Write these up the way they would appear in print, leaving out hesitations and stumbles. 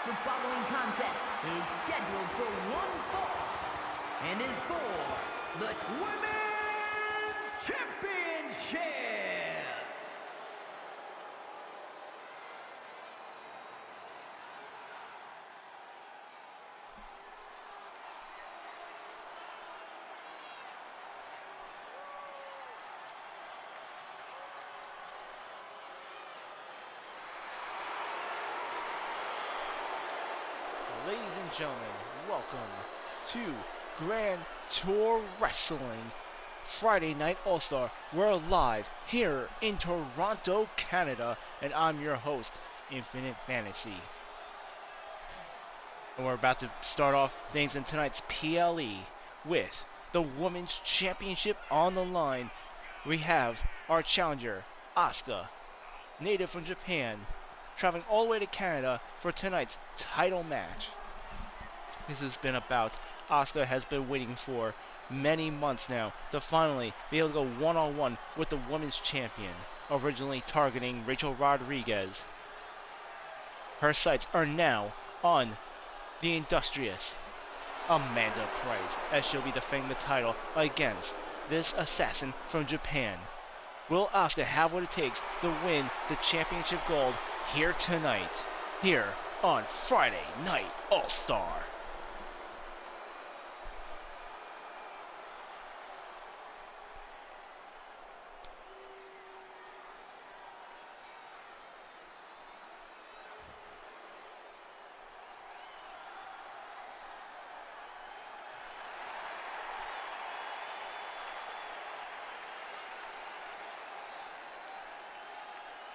The following contest is scheduled for one fall and is for the Women's Championship. Ladies and gentlemen, welcome to Grand Tour Wrestling Friday Night All-Star. We're live here in Toronto, Canada, and I'm your host, Infinite Fantasy. And we're about to start off things in tonight's PLE with the Women's Championship on the line. We have our challenger, Asuka, native from Japan, traveling all the way to Canada for tonight's title match. This has been about Asuka has been waiting for many months now to finally be able to go one-on-one with the women's champion, originally targeting Rachel Rodriguez. Her sights are now on the industrious Amanda Price, as she'll be defending the title against this assassin from Japan. Will Asuka have what it takes to win the championship gold here tonight, here on Friday Night All-Star?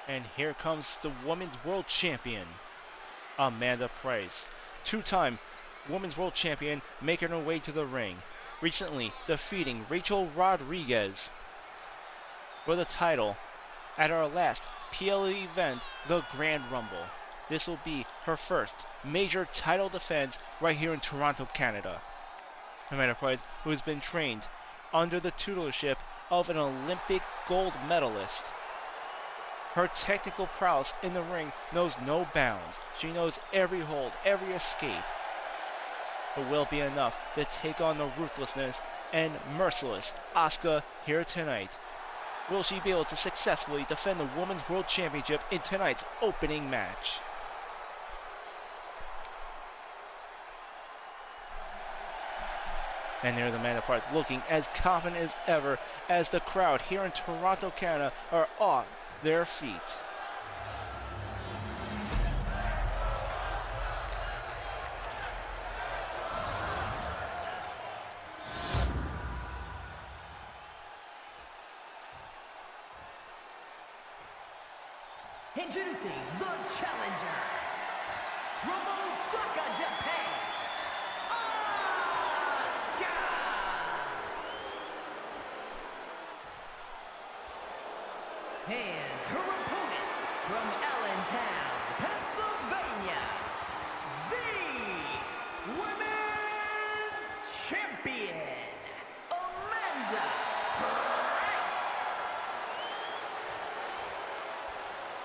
And here comes the Women's World Champion, Amanda Price. Two-time Women's World Champion making her way to the ring, recently defeating Rachel Rodriguez for the title at our last PLE event, the Grand Rumble. This will be her first major title defense right here in Toronto, Canada. Amanda Price, who has been trained under the tutorship of an Olympic gold medalist. Her technical prowess in the ring knows no bounds. She knows every hold, every escape. But will be enough to take on the ruthlessness and merciless Asuka here tonight. Will she be able to successfully defend the Women's World Championship in tonight's opening match? And there's Amanda Price looking as confident as ever as the crowd here in Toronto, Canada are on their feet. Introducing the challenger from Asuka, Japan, Asuka! And her opponent from Allentown, Pennsylvania, the Women's Champion, Amanda Price.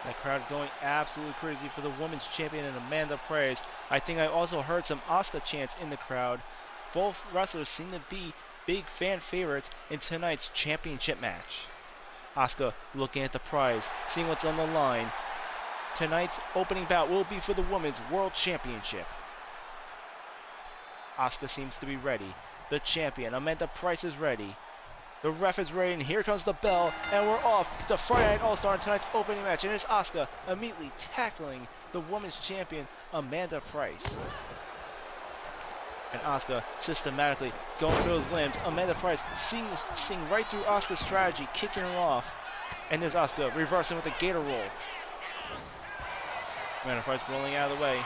The crowd going absolutely crazy for the Women's Champion and Amanda Price. I think I also heard some Asuka chants in the crowd. Both wrestlers seem to be big fan favorites in tonight's championship match. Asuka looking at the prize, seeing what's on the line. Tonight's opening bout will be for the Women's World Championship. Asuka seems to be ready. The champion, Amanda Price, is ready. The ref is ready, and here comes the bell, and we're off to Friday Night All-Star in tonight's opening match. And it's Asuka immediately tackling the Women's Champion, Amanda Price. And Asuka systematically going through those limbs. Amanda Price seeing right through Asuka's strategy, kicking her off. And there's Asuka reversing with a gator roll. Amanda Price rolling out of the way.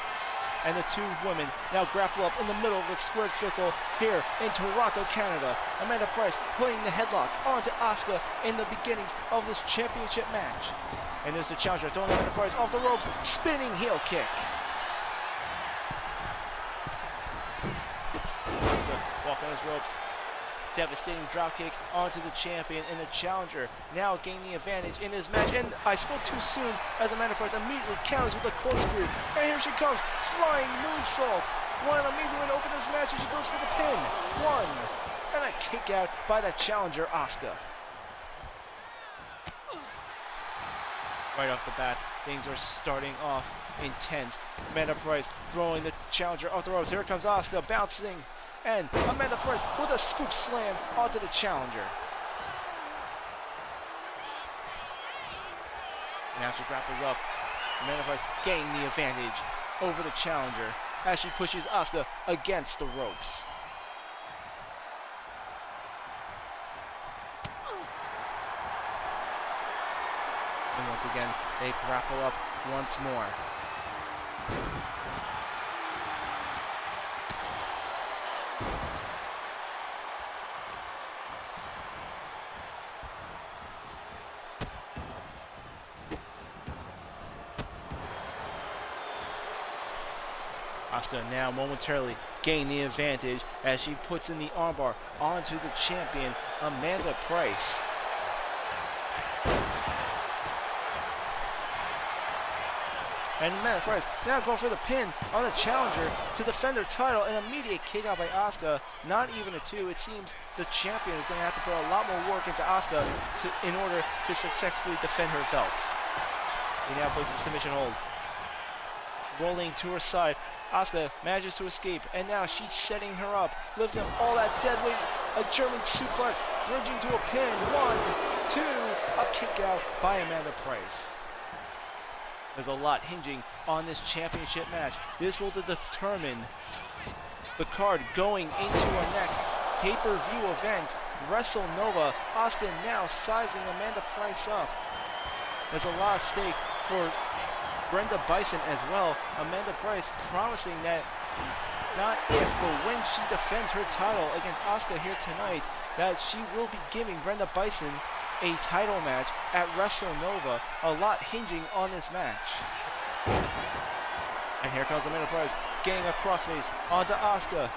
And the two women now grapple up in the middle of the squared circle here in Toronto, Canada. Amanda Price putting the headlock onto Asuka in the beginnings of this championship match. And there's the challenger throwing Amanda Price off the ropes, spinning heel kick. Asuka walking those ropes, Devastating dropkick onto the champion, and the challenger now gaining the advantage in this match. And I spoke too soon as Amanda Price immediately counters with a corkscrew. And here she comes, flying moonsault. What an amazing way to open this match as she goes for the pin. One, and a kick out by the challenger, Asuka. Right off the bat, things are starting off intense. Amanda Price throwing the challenger off the ropes. Here comes Asuka bouncing. And Amanda Price with a scoop slam onto the challenger. Now she grapples up. Amanda Price gaining the advantage over the challenger as she pushes Asuka against the ropes. And once again, they grapple up once more. Asuka now momentarily gaining the advantage as she puts in the armbar onto the champion, Amanda Price. And Amanda Price now going for the pin on the challenger to defend her title. An immediate kick out by Asuka. Not even a two. It seems the champion is going to have to put a lot more work into Asuka in order to successfully defend her belt. He now plays the submission hold. Rolling to her side. Asuka manages to escape, and now she's setting her up, lifting up all that dead weight. A German suplex, bridging to a pin. 1, 2, a kick out by Amanda Price. There's a lot hinging on this championship match. This will determine the card going into our next pay-per-view event, WrestleNova. Asuka now sizing Amanda Price up. There's a lot at stake for Brenda Bison as well. Amanda Price promising that not if, but when she defends her title against Asuka here tonight, that she will be giving Brenda Bison a title match at WrestleNova. A lot hinging on this match. And here comes Amanda Price getting a crossface onto Asuka.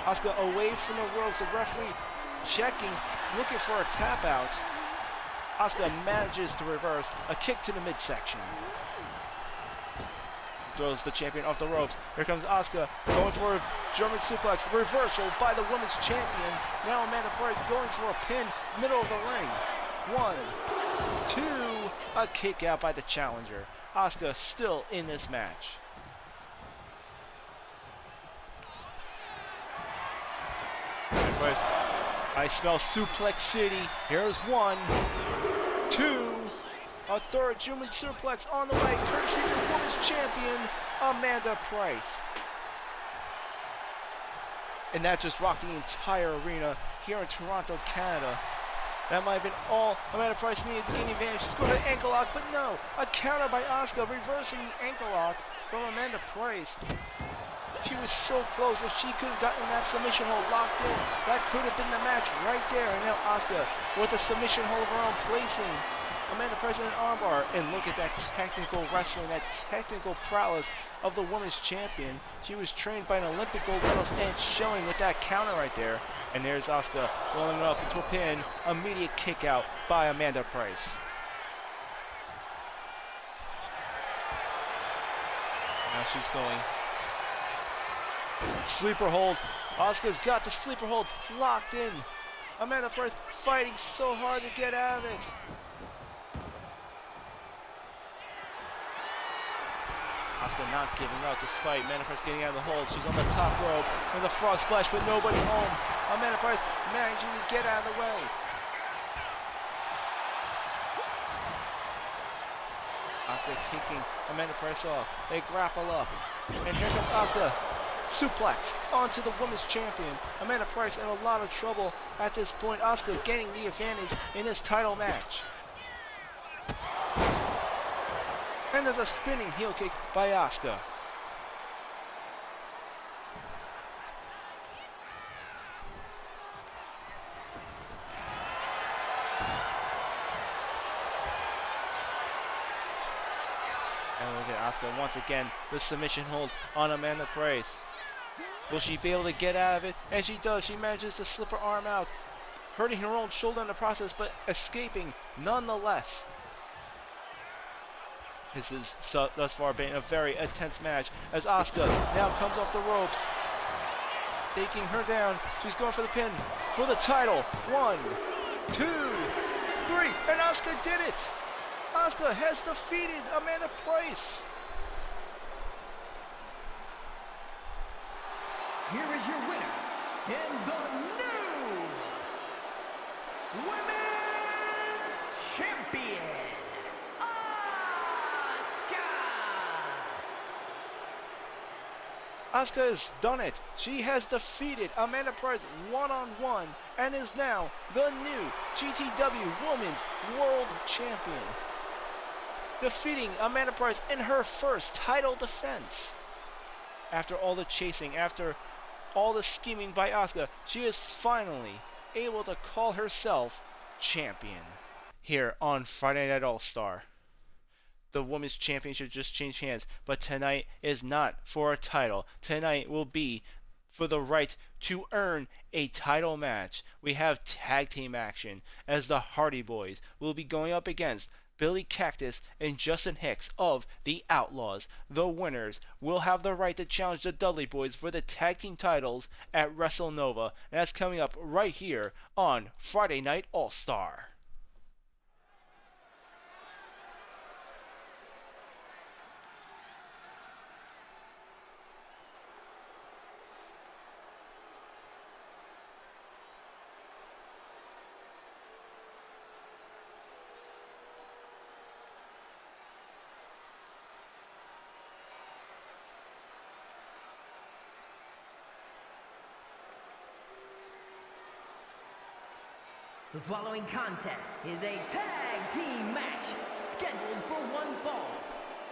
Asuka away from the ropes. The referee checking, looking for a tap out. Asuka manages to reverse a kick to the midsection. Throws the champion off the ropes. Here comes Asuka going for a German suplex. Reversal by the women's champion. Now Amanda Price going for a pin, middle of the ring. 1, 2, a kick out by the challenger. Asuka still in this match. Price, I smell Suplex City. Here's 1, 2. A third German suplex on the way, courtesy of the women's champion, Amanda Price. And that just rocked the entire arena here in Toronto, Canada. That might have been all Amanda Price needed to gain advantage. She's going to the ankle lock, but no. A counter by Asuka, reversing the ankle lock from Amanda Price. She was so close. If she could have gotten that submission hold locked in, that could have been the match right there. And now Asuka with a submission hold of her own, placing Amanda Price in an armbar. And look at that technical wrestling, that technical prowess of the women's champion. She was trained by an Olympic gold medalist and showing with that counter right there. And there's Asuka rolling it up into a pin. Immediate kick out by Amanda Price. Now she's going. Sleeper hold. Asuka's got the sleeper hold locked in. Amanda Price fighting so hard to get out of it. Asuka not giving up despite Amanda Price getting out of the hold. She's on the top rope with a frog splash, but nobody home. Amanda Price managing to get out of the way. Asuka kicking Amanda Price off. They grapple up. And here comes Asuka. Suplex onto the women's champion. Amanda Price in a lot of trouble at this point. Asuka getting the advantage in this title match. And there's a spinning heel kick by Asuka. And look at Asuka once again, the submission hold on Amanda Price. Will she be able to get out of it? And she does. She manages to slip her arm out, hurting her own shoulder in the process, but escaping nonetheless. This is thus far been a very intense match as Asuka now comes off the ropes, taking her down. She's going for the pin for the title. 1, 2, 3, and Asuka did it. Asuka has defeated Amanda Price. Here is your winner, and the new Women's Champion, Asuka has done it. She has defeated Amanda Price one-on-one and is now the new GTW Women's World Champion, defeating Amanda Price in her first title defense. After all the chasing, after all the scheming by Asuka, she is finally able to call herself champion. Here on Friday Night All-Star, the Women's Championship just changed hands, but tonight is not for a title. Tonight will be for the right to earn a title match. We have tag team action as the Hardy Boys will be going up against Billy Cactus and Justin Hicks of the Outlaws. The winners will have the right to challenge the Dudley Boys for the tag team titles at WrestleNova, and that's coming up right here on Friday Night All-Star. The following contest is a tag team match scheduled for one fall.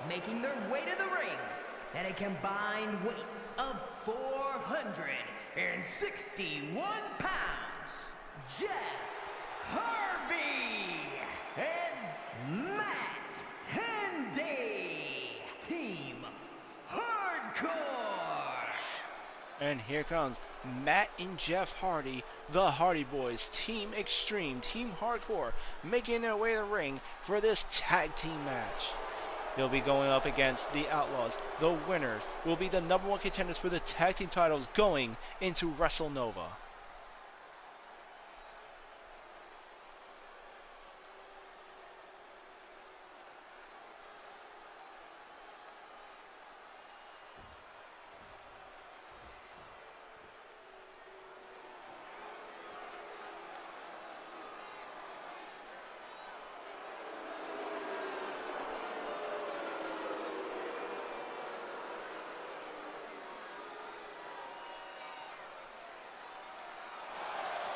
Making their way to the ring at a combined weight of 461 pounds, Jeff Harvey and Matt Handy, Team Hardcore. And here comes Matt and Jeff Hardy, the Hardy Boys, Team Extreme, Team Hardcore, making their way to the ring for this tag team match. They'll be going up against the Outlaws. The winners will be the number one contenders for the tag team titles going into WrestleNova.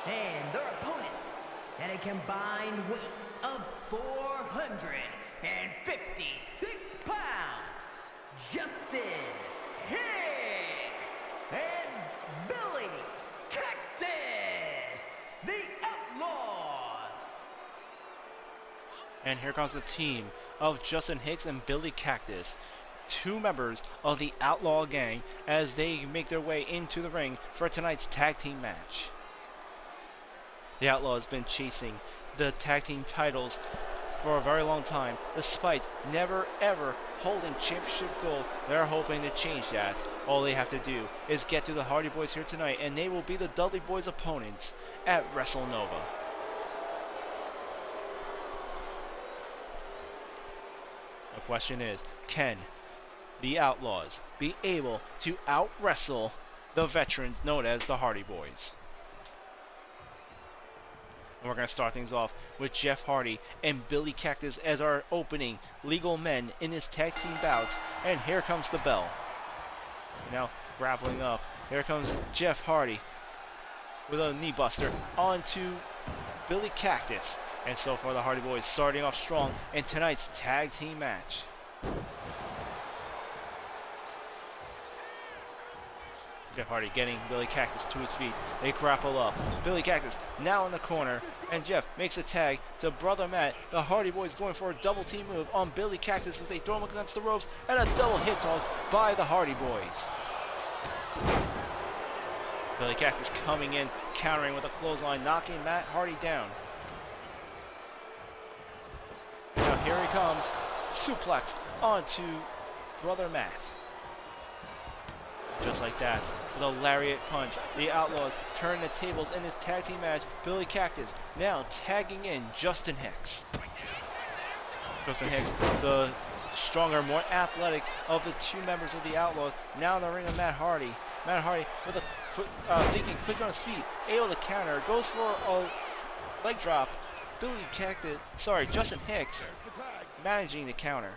And their opponents at a combined weight of 456 pounds, Justin Hicks and Billy Cactus, the Outlaws. And here comes the team of Justin Hicks and Billy Cactus, two members of the Outlaw Gang, as they make their way into the ring for tonight's tag team match. The Outlaw has been chasing the tag team titles for a very long time, despite never ever holding championship gold. They're hoping to change that. All they have to do is get to the Hardy Boys here tonight, and they will be the Dudley Boys' opponents at WrestleNova. The question is, can the Outlaws be able to out-wrestle the veterans known as the Hardy Boys? And we're going to start things off with Jeff Hardy and Billy Cactus as our opening legal men in this tag team bout. And here comes the bell. Now grappling up. Here comes Jeff Hardy with a knee buster onto Billy Cactus. And so far the Hardy Boys starting off strong in tonight's tag team match. Jeff Hardy getting Billy Cactus to his feet. They grapple up. Billy Cactus now in the corner, and Jeff makes a tag to Brother Matt. The Hardy Boys going for a double team move on Billy Cactus as they throw him against the ropes, and a double hit toss by the Hardy Boys. Billy Cactus coming in, countering with a clothesline, knocking Matt Hardy down. And now here he comes, suplex onto Brother Matt. Just like that, with a lariat punch, the Outlaws turn the tables in this tag team match. Billy Cactus now tagging in Justin Hicks. Justin Hicks, the stronger, more athletic of the two members of the Outlaws, now in the ring of Matt Hardy. Matt Hardy with a thinking quick on his feet, able to counter, goes for a leg drop. Justin Hicks managing to counter.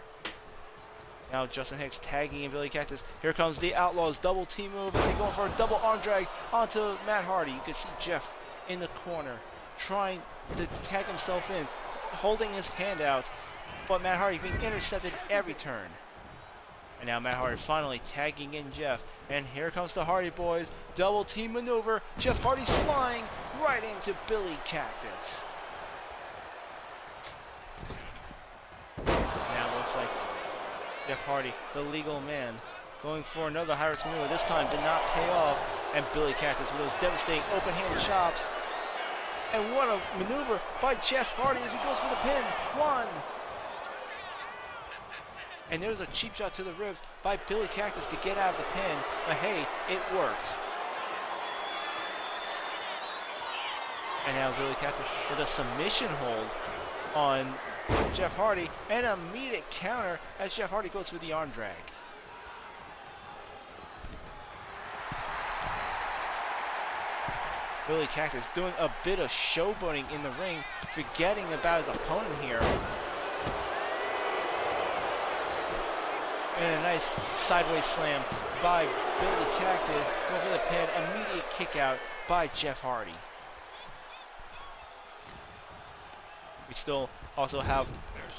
Now Justin Hicks tagging in Billy Cactus. Here comes the Outlaws double team move as they go for a double arm drag onto Matt Hardy. You can see Jeff in the corner trying to tag himself in, holding his hand out, but Matt Hardy being intercepted every turn. And now Matt Hardy finally tagging in Jeff. And here comes the Hardy Boys. Double team maneuver. Jeff Hardy's flying right into Billy Cactus. Now it looks like Jeff Hardy, the legal man, going for another high-risk maneuver. This time did not pay off. And Billy Cactus with those devastating open-hand chops. And what a maneuver by Jeff Hardy as he goes for the pin. 1. And there's a cheap shot to the ribs by Billy Cactus to get out of the pin. But hey, it worked. And now Billy Cactus with a submission hold on Jeff Hardy and an immediate counter as Jeff Hardy goes for the arm drag. Billy Cactus doing a bit of showboating in the ring, forgetting about his opponent here. And a nice sideways slam by Billy Cactus over the pin. Immediate kick out by Jeff Hardy. We still also have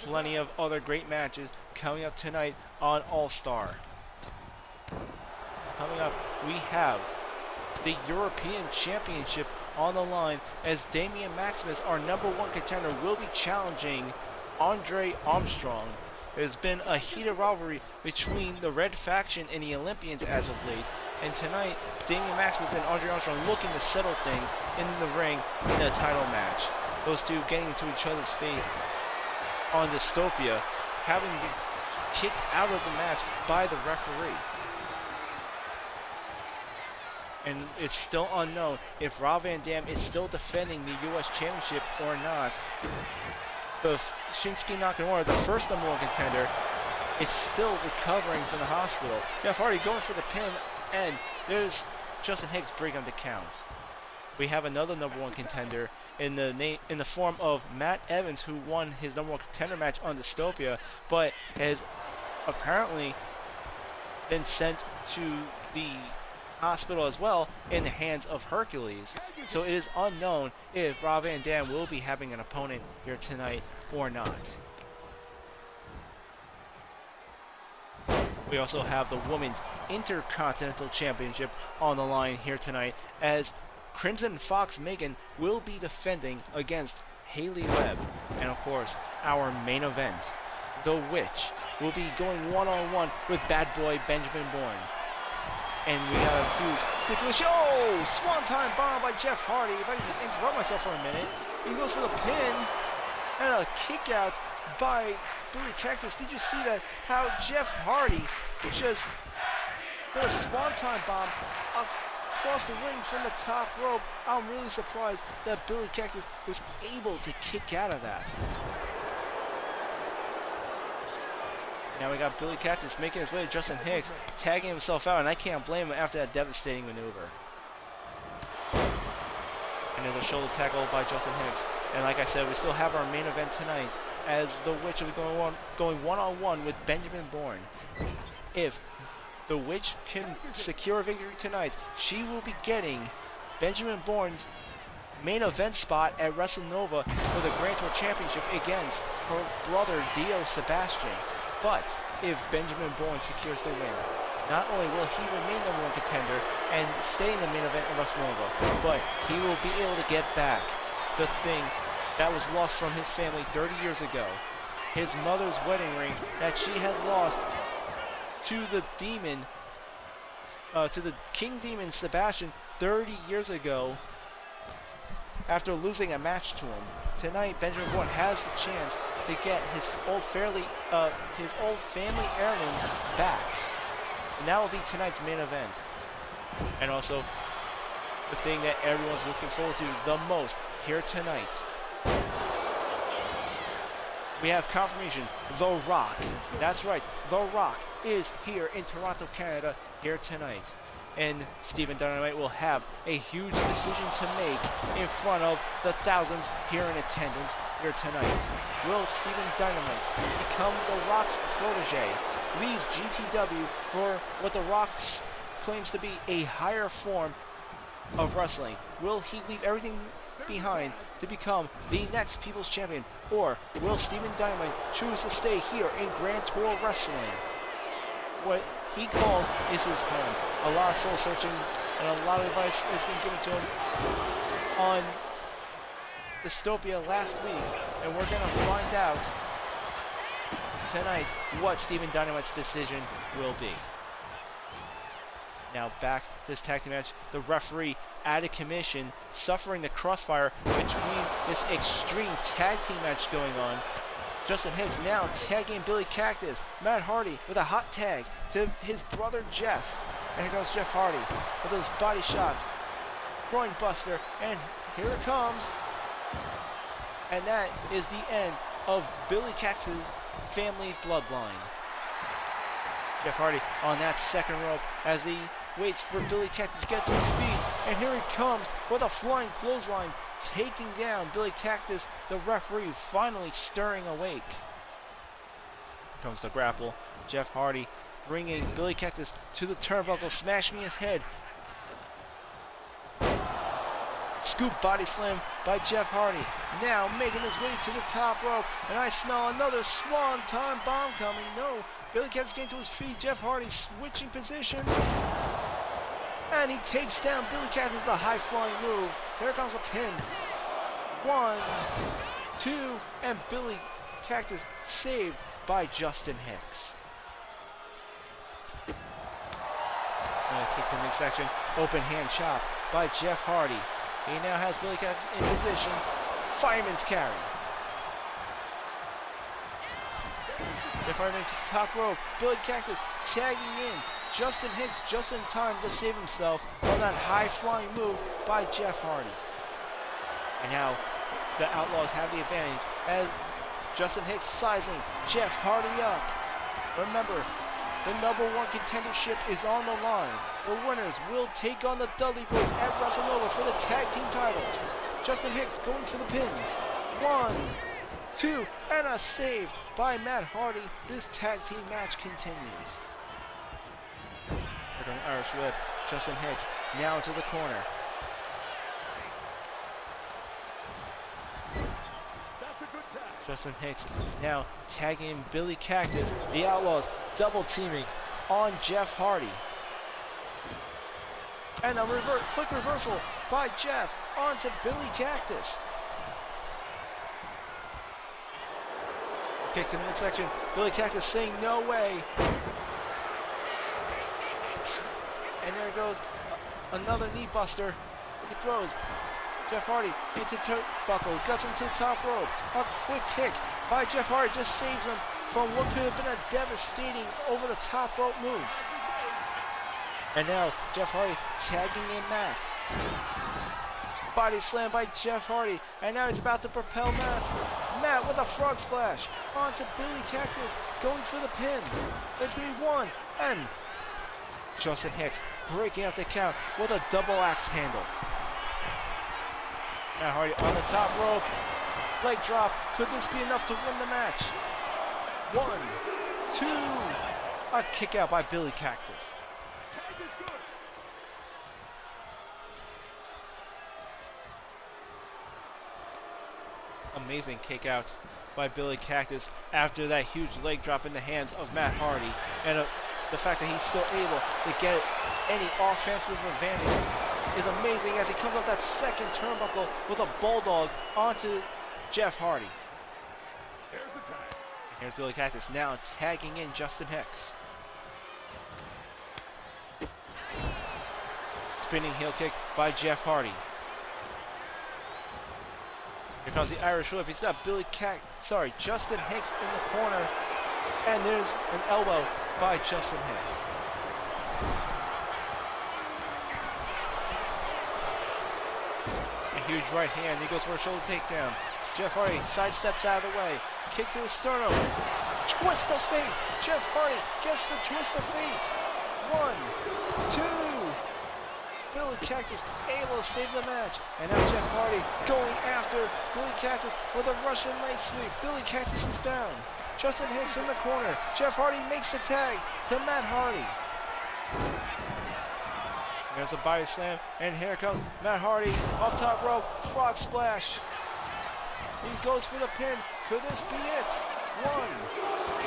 plenty of other great matches coming up tonight on All-Star. Coming up, we have the European Championship on the line as Damian Maximus, our #1 contender, will be challenging Andre Armstrong. There's been a heated rivalry between the Red Faction and the Olympians as of late, and tonight Damian Maximus and Andre Armstrong looking to settle things in the ring in a title match. Those two getting into each other's face on Dystopia, having been kicked out of the match by the referee. And it's still unknown if Rob Van Dam is still defending the U.S. Championship or not. The Shinsuke Nakamura, the first #1 contender, is still recovering from the hospital. Jeff Hardy going for the pin, and there's Justin Hicks breaking up the count. We have another #1 contender in the form of Matt Evans, who won his #1 contender match on Dystopia, but has apparently been sent to the hospital as well in the hands of Hercules. So it is unknown if Rob Van Dam will be having an opponent here tonight or not. We also have the Women's Intercontinental Championship on the line here tonight as Crimson Fox Megan will be defending against Haley Webb. And of course, our main event, The Witch, will be going one-on-one with Bad Boy Benjamin Bourne. And we got a huge stipulation. Oh, swanton bomb by Jeff Hardy. If I can just interrupt myself for a minute. He goes for the pin and a kick out by Billy Cactus. Did you see that? How Jeff Hardy just put a swanton bomb across the ring from the top rope. I'm really surprised that Billy Cactus was able to kick out of that. Now we got Billy Cactus making his way to Justin Hicks, tagging himself out, and I can't blame him after that devastating maneuver. And there's a shoulder tackle by Justin Hicks. And like I said, we still have our main event tonight as The Witch will be going one-on-one with Benjamin Bourne. If The Witch can secure a victory tonight, she will be getting Benjamin Bourne's main event spot at WrestleNova for the Grand Tour Championship against her brother Dio Sebastian. But if Benjamin Bourne secures the win, not only will he remain #1 contender and stay in the main event of WrestleNova, but he will be able to get back the thing that was lost from his family 30 years ago. His mother's wedding ring that she had lost to the demon, to the King Demon Sebastian 30 years ago after losing a match to him. Tonight, Benjamin Bourne has the chance to get his old family heirloom back. And that will be tonight's main event. And also, the thing that everyone's looking forward to the most here tonight. We have confirmation, The Rock. That's right, The Rock is here in Toronto, Canada, here tonight. And Stephen Dynamite will have a huge decision to make in front of the thousands here in attendance here tonight. Will Stephen Dynamite become The Rock's protege, leaves GTW for what The Rock claims to be a higher form of wrestling? Will he leave everything behind to become the next People's Champion? Or will Stephen Dynamite choose to stay here in Grand Tour Wrestling? What he calls is his home. A lot of soul searching and a lot of advice has been given to him on Dystopia last week, and we're gonna find out tonight what Stephen Dynamite's decision will be. Now back to this tag team match. The referee out of commission, suffering the crossfire between this extreme tag team match going on. Justin Hicks now tagging Billy Cactus. Matt Hardy with a hot tag to his brother Jeff. And here goes Jeff Hardy with those body shots. Groin buster, and here it comes. And that is the end of Billy Cactus' family bloodline. Jeff Hardy on that second rope as he waits for Billy Cactus to get to his feet. And here he comes with a flying clothesline, taking down Billy Cactus. The referee finally stirring awake. Here comes the grapple. Jeff Hardy bringing Billy Cactus to the turnbuckle, smashing his head. Scoop body slam by Jeff Hardy. Now making his way to the top rope. And I smell another swan time bomb coming. No, Billy Cactus getting to his feet. Jeff Hardy switching positions. And he takes down Billy Cactus, the high-flying move. Here comes a pin. 1, 2, and Billy Cactus saved by Justin Hicks. Kick to the midsection. Open hand chop by Jeff Hardy. He now has Billy Cactus in position. Fireman's carry. Jeff Hardy makes the top rope. Billy Cactus tagging in. Justin Hicks just in time to save himself on that high-flying move by Jeff Hardy. And now the Outlaws have the advantage as Justin Hicks sizing Jeff Hardy up. Remember, the #1 contendership is on the line. The winners will take on the Dudley Boys at WrestleNova for the tag team titles. Justin Hicks going for the pin. 1, 2, and a save by Matt Hardy. This tag team match continues. They're going Irish whip. Justin Hicks now into the corner. That's a good tag. Justin Hicks now tagging Billy Cactus. The Outlaws double teaming on Jeff Hardy. And a quick reversal by Jeff onto Billy Cactus. Kick to the midsection. Billy Cactus saying no way. And there goes another knee buster. He throws Jeff Hardy into turnbuckle, guts into the top rope. A quick kick by Jeff Hardy just saves him from what could have been a devastating over the top rope move. And now Jeff Hardy tagging in Matt. Body slam by Jeff Hardy, and now he's about to propel Matt. Matt with a frog splash onto Billy Cactus, going for the pin. It's going to be 1, and Justin Hicks breaking up the count with a double axe handle. Matt Hardy on the top rope. Leg drop. Could this be enough to win the match? 1, 2. A kick out by Billy Cactus. Tag is good. Amazing kick out by Billy Cactus after that huge leg drop in the hands of Matt Hardy. And the fact that he's still able to get any offensive advantage is amazing as he comes off that second turnbuckle with a bulldog onto Jeff Hardy. There's the tag. And here's Billy Cactus now tagging in Justin Hicks. spinning heel kick by Jeff Hardy. Here comes the Irish whip. He's got Justin Hicks in the corner. And there's an elbow by Justin Hicks. A huge right hand. He goes for a shoulder takedown. Jeff Hardy sidesteps out of the way. Kick to the sternum. Twist of fate. Jeff Hardy gets the twist of fate. 1, 2. Billy Cactus able to save the match. And now Jeff Hardy going after Billy Cactus with a Russian leg sweep. Billy Cactus is down. Justin Hicks in the corner. Jeff Hardy makes the tag to Matt Hardy. There's a body slam, and here comes Matt Hardy off top rope. Frog splash. He goes for the pin. Could this be it? 1,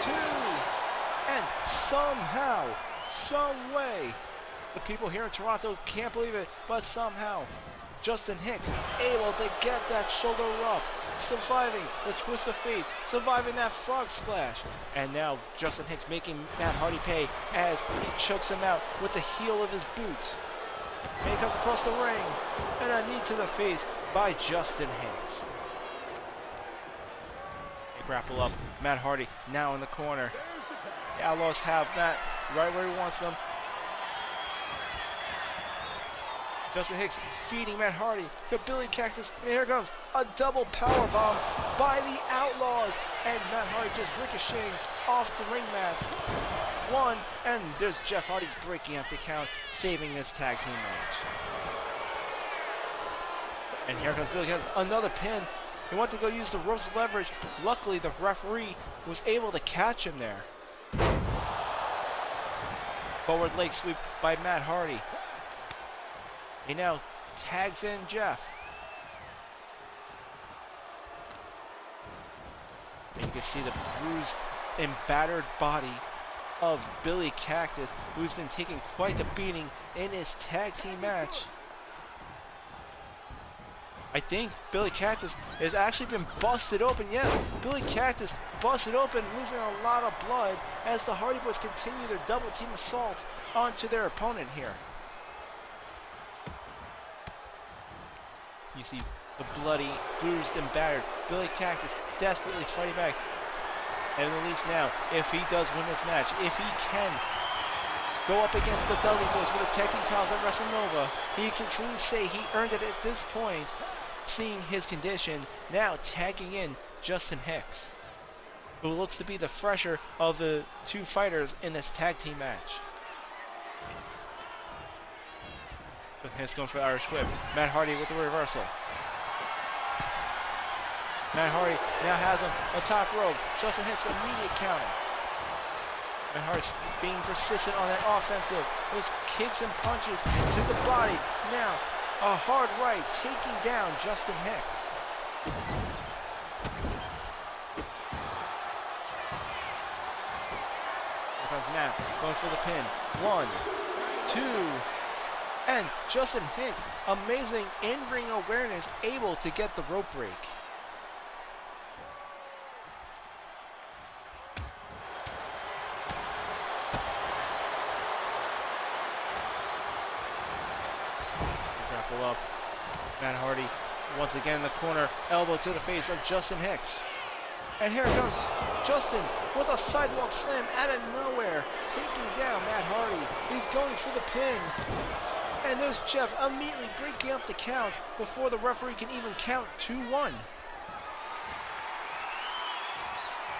2, and somehow, some way, the people here in Toronto can't believe it, but somehow Justin Hicks able to get that shoulder up, surviving the twist of fate, surviving that frog splash. And now Justin Hicks making Matt Hardy pay as he chokes him out with the heel of his boot. And he comes across the ring, and a knee to the face by Justin Hicks. They grapple up. Matt Hardy now in the corner. The Outlaws have Matt right where he wants them. Justin Hicks feeding Matt Hardy to Billy Cactus. And here comes a double power bomb by the Outlaws. And Matt Hardy just ricocheting off the ring mat. 1, and there's Jeff Hardy breaking up the count, saving this tag team match. And here comes Billy Cactus, another pin. He wants to go use the ropes leverage. Luckily, the referee was able to catch him there. Forward leg sweep by Matt Hardy. He now tags in Jeff. And you can see the bruised and battered body of Billy Cactus, who's been taking quite a beating in his tag team match. I think Billy Cactus has actually been busted open. Yes, Billy Cactus busted open, losing a lot of blood as the Hardy Boys continue their double team assault onto their opponent here. You see the bloody, bruised, and battered Billy Cactus desperately fighting back. And at least now, if he does win this match, if he can go up against the Dudley Boys for the tag team titles at WrestleNova, he can truly say he earned it at this point, seeing his condition, now tagging in Justin Hicks, who looks to be the fresher of the two fighters in this tag team match. Justin Hicks going for the Irish whip. Matt Hardy with the reversal. Matt Hardy now has him on top rope. Justin Hicks immediate counter. Matt Hardy being persistent on that offensive. Those kicks and punches to the body. Now a hard right taking down Justin Hicks. Here comes Matt going for the pin. 1, 2, and Justin Hicks, amazing in-ring awareness, able to get the rope break. Grapple up. Matt Hardy once again in the corner, elbow to the face of Justin Hicks. And here comes Justin with a sidewalk slam out of nowhere, taking down Matt Hardy. He's going for the pin. And there's Jeff immediately breaking up the count before the referee can even count 2-1.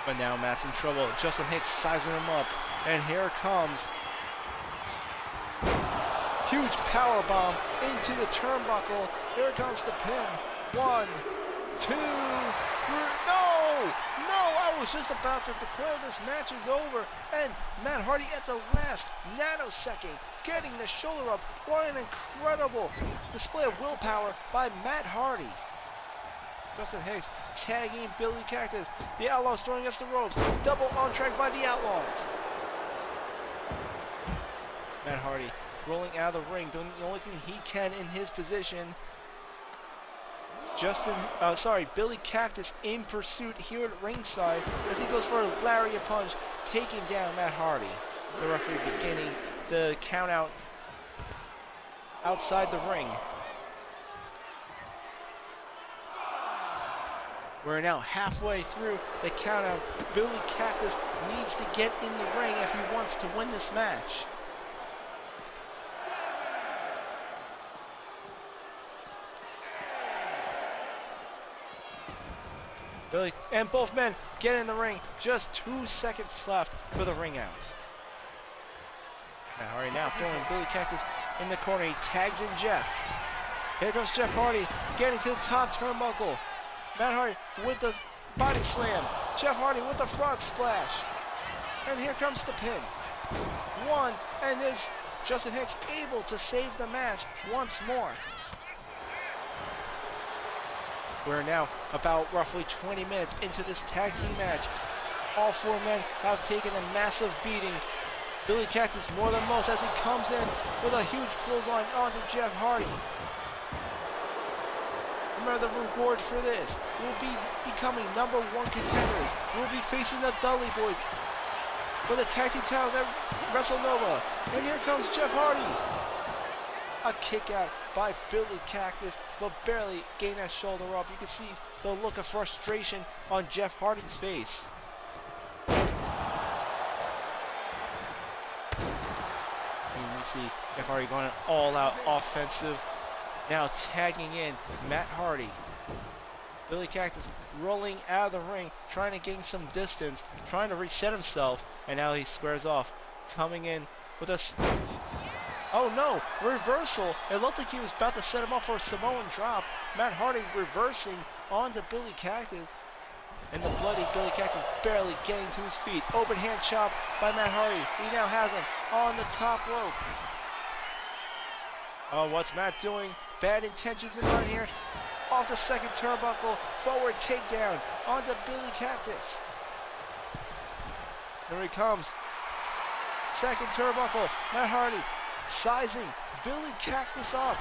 But now Matt's in trouble. Justin Hicks sizing him up. And here comes huge power bomb into the turnbuckle. Here comes the pin. 1, 2, 3. No! I was just about to declare this match is over. And Matt Hardy at the last nanosecond getting the shoulder up. What an incredible display of willpower by Matt Hardy. Justin Hicks tagging Billy Cactus. The Outlaws throwing against the ropes. Double on track by the Outlaws. Matt Hardy rolling out of the ring, doing the only thing he can in his position. Billy Cactus in pursuit here at ringside as he goes for a lariat punch, taking down Matt Hardy. The referee beginning the count out outside the ring. We're now halfway through the countdown. Billy Cactus needs to get in the ring if he wants to win this match. Billy and both men get in the ring. Just 2 seconds left for the ring out. Matt Hardy now throwing Billy Cactus in the corner. He tags in Jeff. Here comes Jeff Hardy getting to the top turnbuckle. Matt Hardy with the body slam. Jeff Hardy with the front splash. And here comes the pin. One, and is Justin Hicks able to save the match once more. We're now about roughly 20 minutes into this tag team match. All 4 men have taken a massive beating. Billy Cactus more than most as he comes in with a huge clothesline onto Jeff Hardy. Remember, the reward for this will be becoming #1 contenders. We'll be facing the Dudley Boys for the tag team titles at WrestleNova. And here comes Jeff Hardy. A kick out by Billy Cactus, but barely getting that shoulder up. You can see the look of frustration on Jeff Hardy's face. And we see Jeff Hardy going all out offensive. Now tagging in Matt Hardy. Billy Cactus rolling out of the ring, trying to gain some distance, trying to reset himself, and now he squares off, coming in with a... Oh no, reversal. It looked like he was about to set him up for a Samoan drop. Matt Hardy reversing onto Billy Cactus. And the bloody Billy Cactus barely getting to his feet. Open hand chop by Matt Hardy. He now has him on the top rope. Oh, what's Matt doing? Bad intentions in mind here. Off the second turnbuckle. Forward takedown onto Billy Cactus. Here he comes. Second turnbuckle. Matt Hardy sizing Billy Cactus up.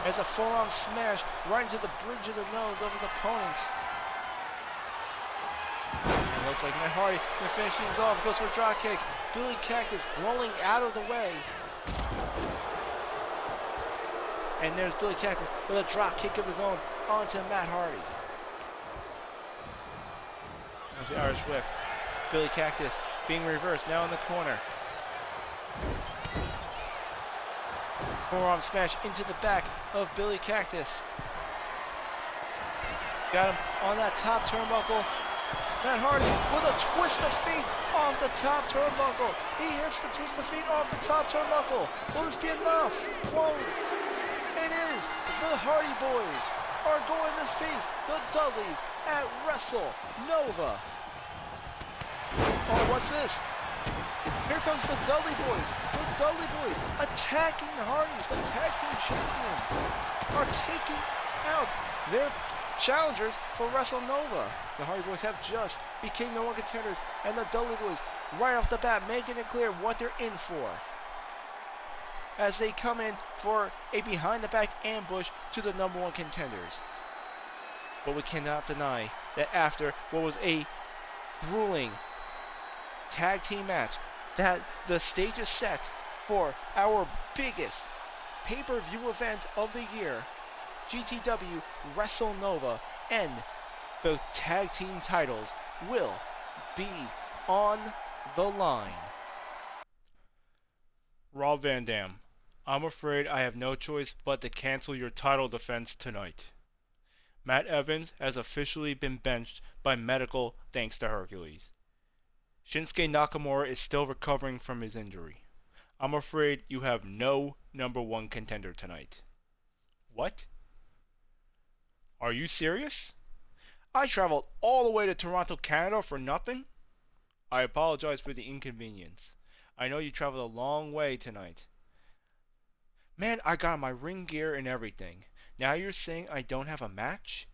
As a forearm smash right into the bridge of the nose of his opponent. It looks like Matt Hardy will finish things off. Goes for a drop kick. Billy Cactus rolling out of the way. And there's Billy Cactus with a drop kick of his own onto Matt Hardy. There's the Irish whip. Billy Cactus being reversed now in the corner. Forearm smash into the back of Billy Cactus. Got him on that top turnbuckle. Matt Hardy with a twist of fate off the top turnbuckle. He hits the twist of fate off the top turnbuckle. Will this be enough? Whoa. It is. The Hardy Boys are going to face the Dudleys at WrestleNova. Oh, what's this? Here comes the Dudley Boys. The Dudley Boys attacking the Hardys. The tag team champions are taking out their challengers for WrestleNova. The Hardy Boys have just became #1 contenders, and the Dudley Boys right off the bat making it clear what they're in for. As they come in for a behind-the-back ambush to the #1 contenders. But we cannot deny that after what was a grueling tag team match, that the stage is set for our biggest pay-per-view event of the year, GTW WrestleNova, and the tag team titles will be on the line. Rob Van Dam, I'm afraid I have no choice but to cancel your title defense tonight. Matt Evans has officially been benched by medical thanks to Hercules. Shinsuke Nakamura is still recovering from his injury. I'm afraid you have no #1 contender tonight. What? Are you serious? I traveled all the way to Toronto, Canada for nothing? I apologize for the inconvenience. I know you traveled a long way tonight. Man, I got my ring gear and everything. Now you're saying I don't have a match?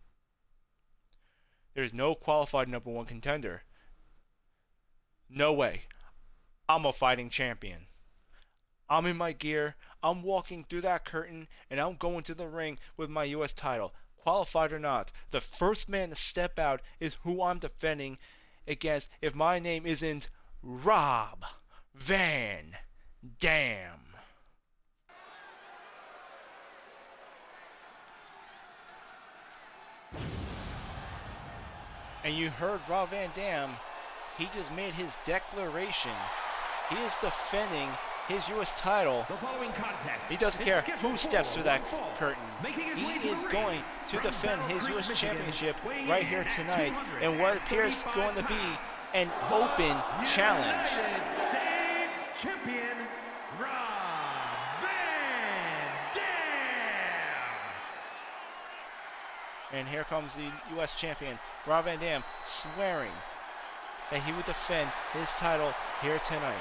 There's no qualified #1 contender. No way. I'm a fighting champion. I'm in my gear, I'm walking through that curtain, and I'm going to the ring with my U.S. title. Qualified or not, the first man to step out is who I'm defending against if my name isn't Rob Van Damn. And you heard Rob Van Dam, he just made his declaration. He is defending his U.S. title. The following contest He doesn't care who steps through that curtain. He is going to from defend Battle his Creek, U.S. Michigan, championship weighing right in here at tonight in what appears going to be 235 an open challenge. United States Champion Rob Van Dam. And here comes the U.S. champion, Rob Van Dam, swearing that he would defend his title here tonight.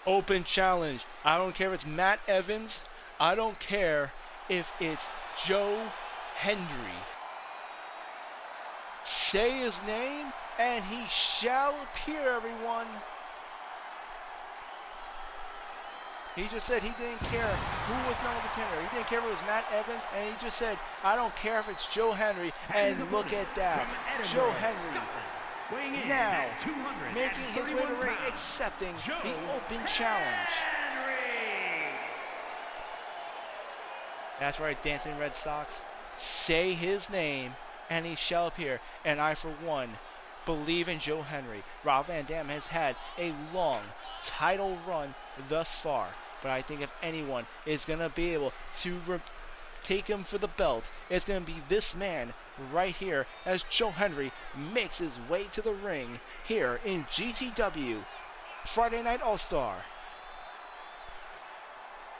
Open challenge. I don't care if it's Matt Evans. I don't care if it's Joe Hendry. Say his name and he shall appear, everyone. He just said he didn't care who was number contender. He didn't care if it was Matt Evans, and he just said, I don't care if it's Joe Hendry. And look at that. Joe Hendry now making his way to ring, accepting the open challenge. That's right, Dancing Red Sox. Say his name and he shall appear. And I, for one, believe in Joe Hendry. Rob Van Dam has had a long title run thus far, but I think if anyone is going to be able to take him for the belt, it's going to be this man right here as Joe Hendry makes his way to the ring here in GTW Friday Night All-Star.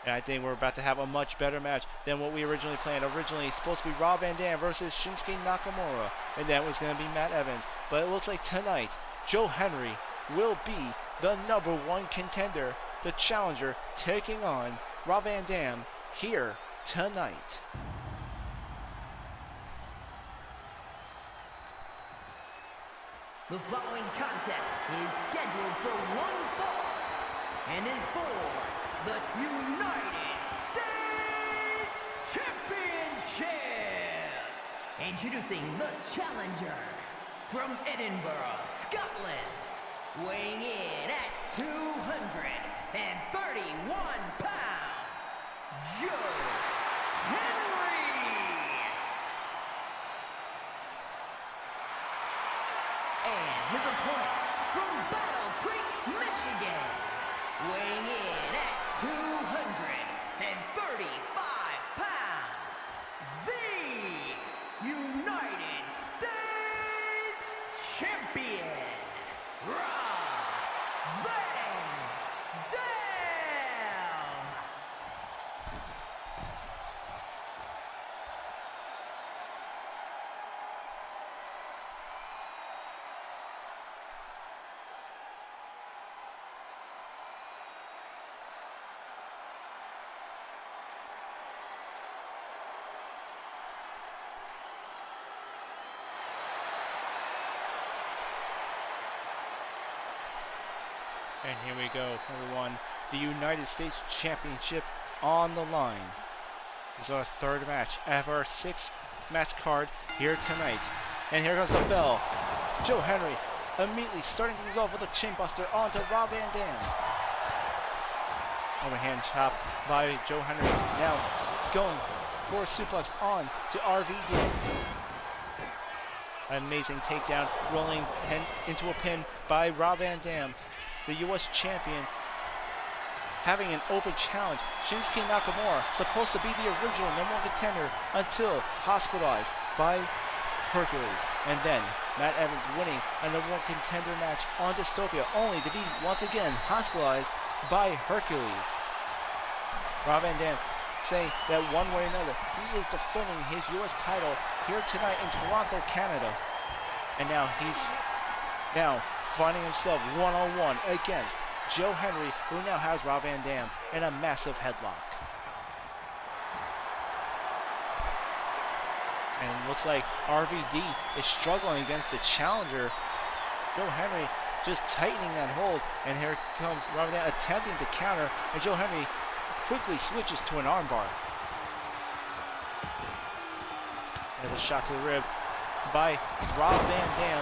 And I think we're about to have a much better match than what we originally planned. Originally, it's supposed to be Rob Van Dam versus Shinsuke Nakamura, and that was going to be Matt Evans. But it looks like tonight, Joe Hendry will be the #1 contender, the challenger, taking on Rob Van Dam here tonight. The following contest is scheduled for one fall and is for the United States Championship. Introducing the challenger from Edinburgh, Scotland, weighing in at 231 pounds, Joe Hendry. And his opponent from Battle Creek, Michigan, weighing in at 235 pounds, the United States Champion, Rob Van Dam. And here we go, everyone. The United States Championship on the line. This is our third match of our 6-match card here tonight. And here goes the bell. Joe Hendry immediately starting things off with a chin buster onto Rob Van Dam. Overhand chop by Joe Hendry. Now going for a suplex on to RVD. Amazing takedown, rolling into a pin by Rob Van Dam. The U.S. champion having an open challenge. Shinsuke Nakamura, supposed to be the original #1 contender until hospitalized by Hercules. And then Matt Evans winning a #1 contender match on Dystopia, only to be once again hospitalized by Hercules. Rob Van Dam saying that one way or another, he is defending his U.S. title here tonight in Toronto, Canada. And now he's finding himself one-on-one against Joe Henry, who now has Rob Van Dam in a massive headlock. And it looks like RVD is struggling against the challenger. Joe Henry just tightening that hold, and here comes Rob Van Dam attempting to counter, and Joe Henry quickly switches to an armbar. There's a shot to the rib by Rob Van Dam,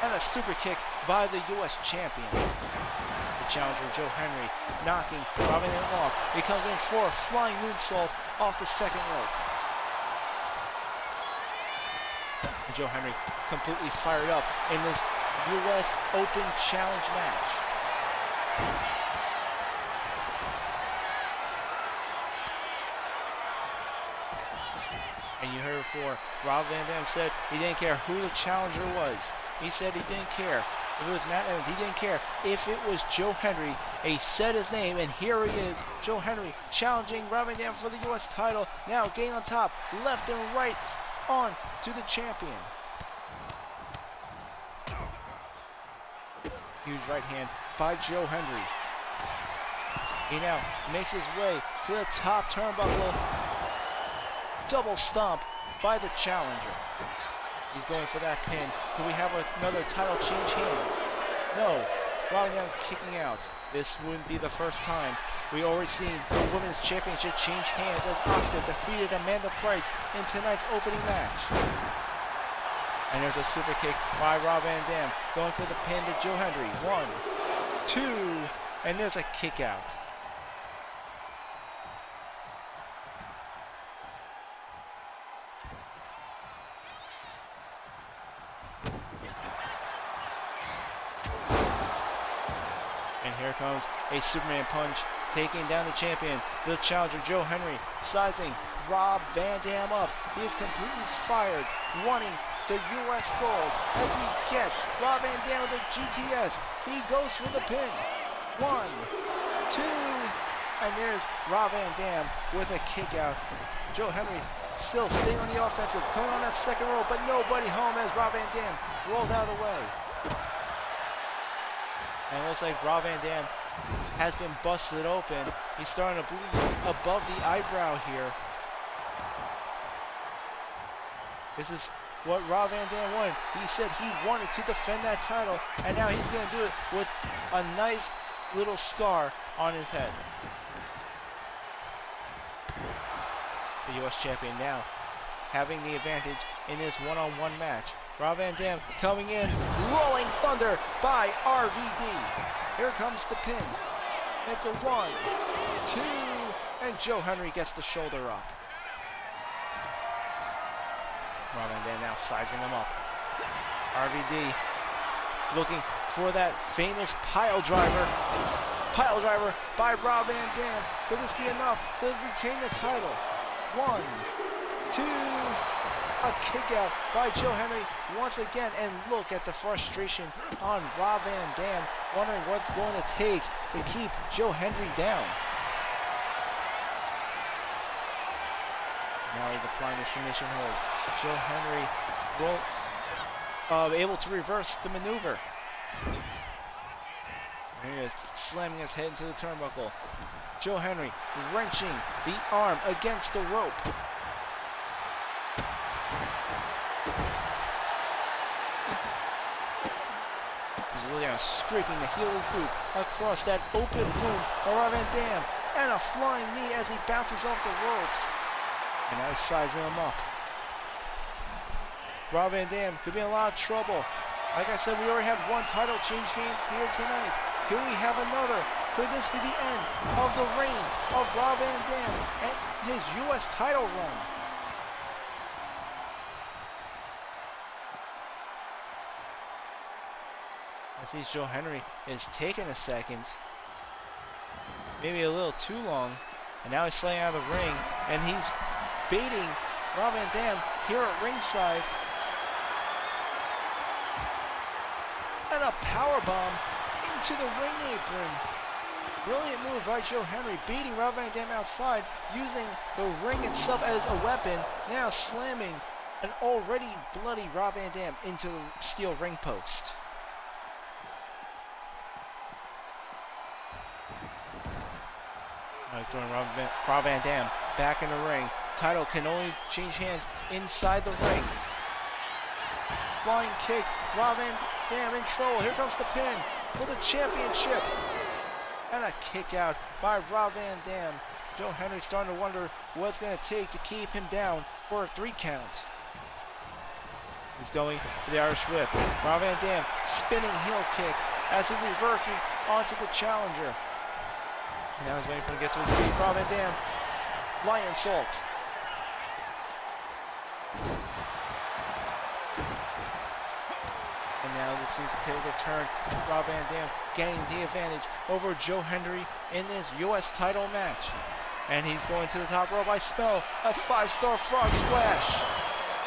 and a super kick by the U.S. champion. The challenger, Joe Henry, knocking Rob Van Dam off. He comes in for a flying moonsault off the second rope. And Joe Henry completely fired up in this U.S. Open Challenge match. And you heard before, Rob Van Dam said he didn't care who the challenger was. He said he didn't care if it was Matt Evans. He didn't care if it was Joe Henry. He said his name, and here he is, Joe Henry, challenging Rob Van Dam for the U.S. title. Now getting on top, left and right, on to the champion. Huge right hand by Joe Henry. He now makes his way to the top turnbuckle. Double stomp by the challenger. He's going for that pin. Do we have another title change hands? No. Rob Van Dam kicking out. This wouldn't be the first time. We already seen the Women's Championship change hands as Asuka defeated Amanda Price in tonight's opening match. And there's a super kick by Rob Van Dam going for the pin to Joe Henry. 1, 2, and there's a kick out. And here comes a Superman punch, taking down the champion, the challenger Joe Henry, sizing Rob Van Dam up. He is completely fired, wanting the U.S. gold as he gets Rob Van Dam with a GTS. He goes for the pin. 1, 2, and there's Rob Van Dam with a kick out. Joe Henry still staying on the offensive, coming on that second rope, but nobody home as Rob Van Dam rolls out of the way. And it looks like Rob Van Dam has been busted open. He's starting to bleed above the eyebrow here. This is what Rob Van Dam wanted. He said he wanted to defend that title, and now he's going to do it with a nice little scar on his head. The U.S. champion now having the advantage in this one-on-one match. Rob Van Dam coming in, rolling thunder by RVD. Here comes the pin. It's a 1, 2, and Joe Henry gets the shoulder up. Rob Van Dam now sizing him up. RVD looking for that famous pile driver. Pile driver by Rob Van Dam. Could this be enough to retain the title? 1, 2, a kick out by Joe Henry once again, and look at the frustration on Rob Van Dam, wondering what's going to take to keep Joe Henry down. Now he's applying the submission hold. Joe Henry will able to reverse the maneuver. Here he is, slamming his head into the turnbuckle. Joe Henry wrenching the arm against the rope. He's looking at scraping the heel of his boot across that open wound of Rob Van Dam, and a flying knee as he bounces off the ropes. And now he's sizing him up. Rob Van Dam could be in a lot of trouble. Like I said, we already had one title change hands here tonight. Could we have another? Could this be the end of the reign of Rob Van Dam and his U.S. title run? I see Joe Henry is taking a second. Maybe a little too long. And now he's sliding out of the ring. And he's baiting Rob Van Dam here at ringside. And a powerbomb into the ring apron. Brilliant move by Joe Henry, beating Rob Van Dam outside, using the ring itself as a weapon, now slamming an already bloody Rob Van Dam into the steel ring post. I was doing Rob Van Dam back in the ring. Title can only change hands inside the ring. Flying kick. Rob Van Dam in trouble. Here comes the pin for the championship. And a kick out by Rob Van Dam. Joe Henry starting to wonder what it's going to take to keep him down for a 3 count. He's going for the Irish whip. Rob Van Dam spinning heel kick as he reverses onto the challenger. And now he's waiting for him to get to his feet. Rob Van Dam, lion salt. And now it seems the tables have turned. Rob Van Dam gaining the advantage over Joe Henry in this U.S. title match. And he's going to the top rope. I smell a 5-star frog splash.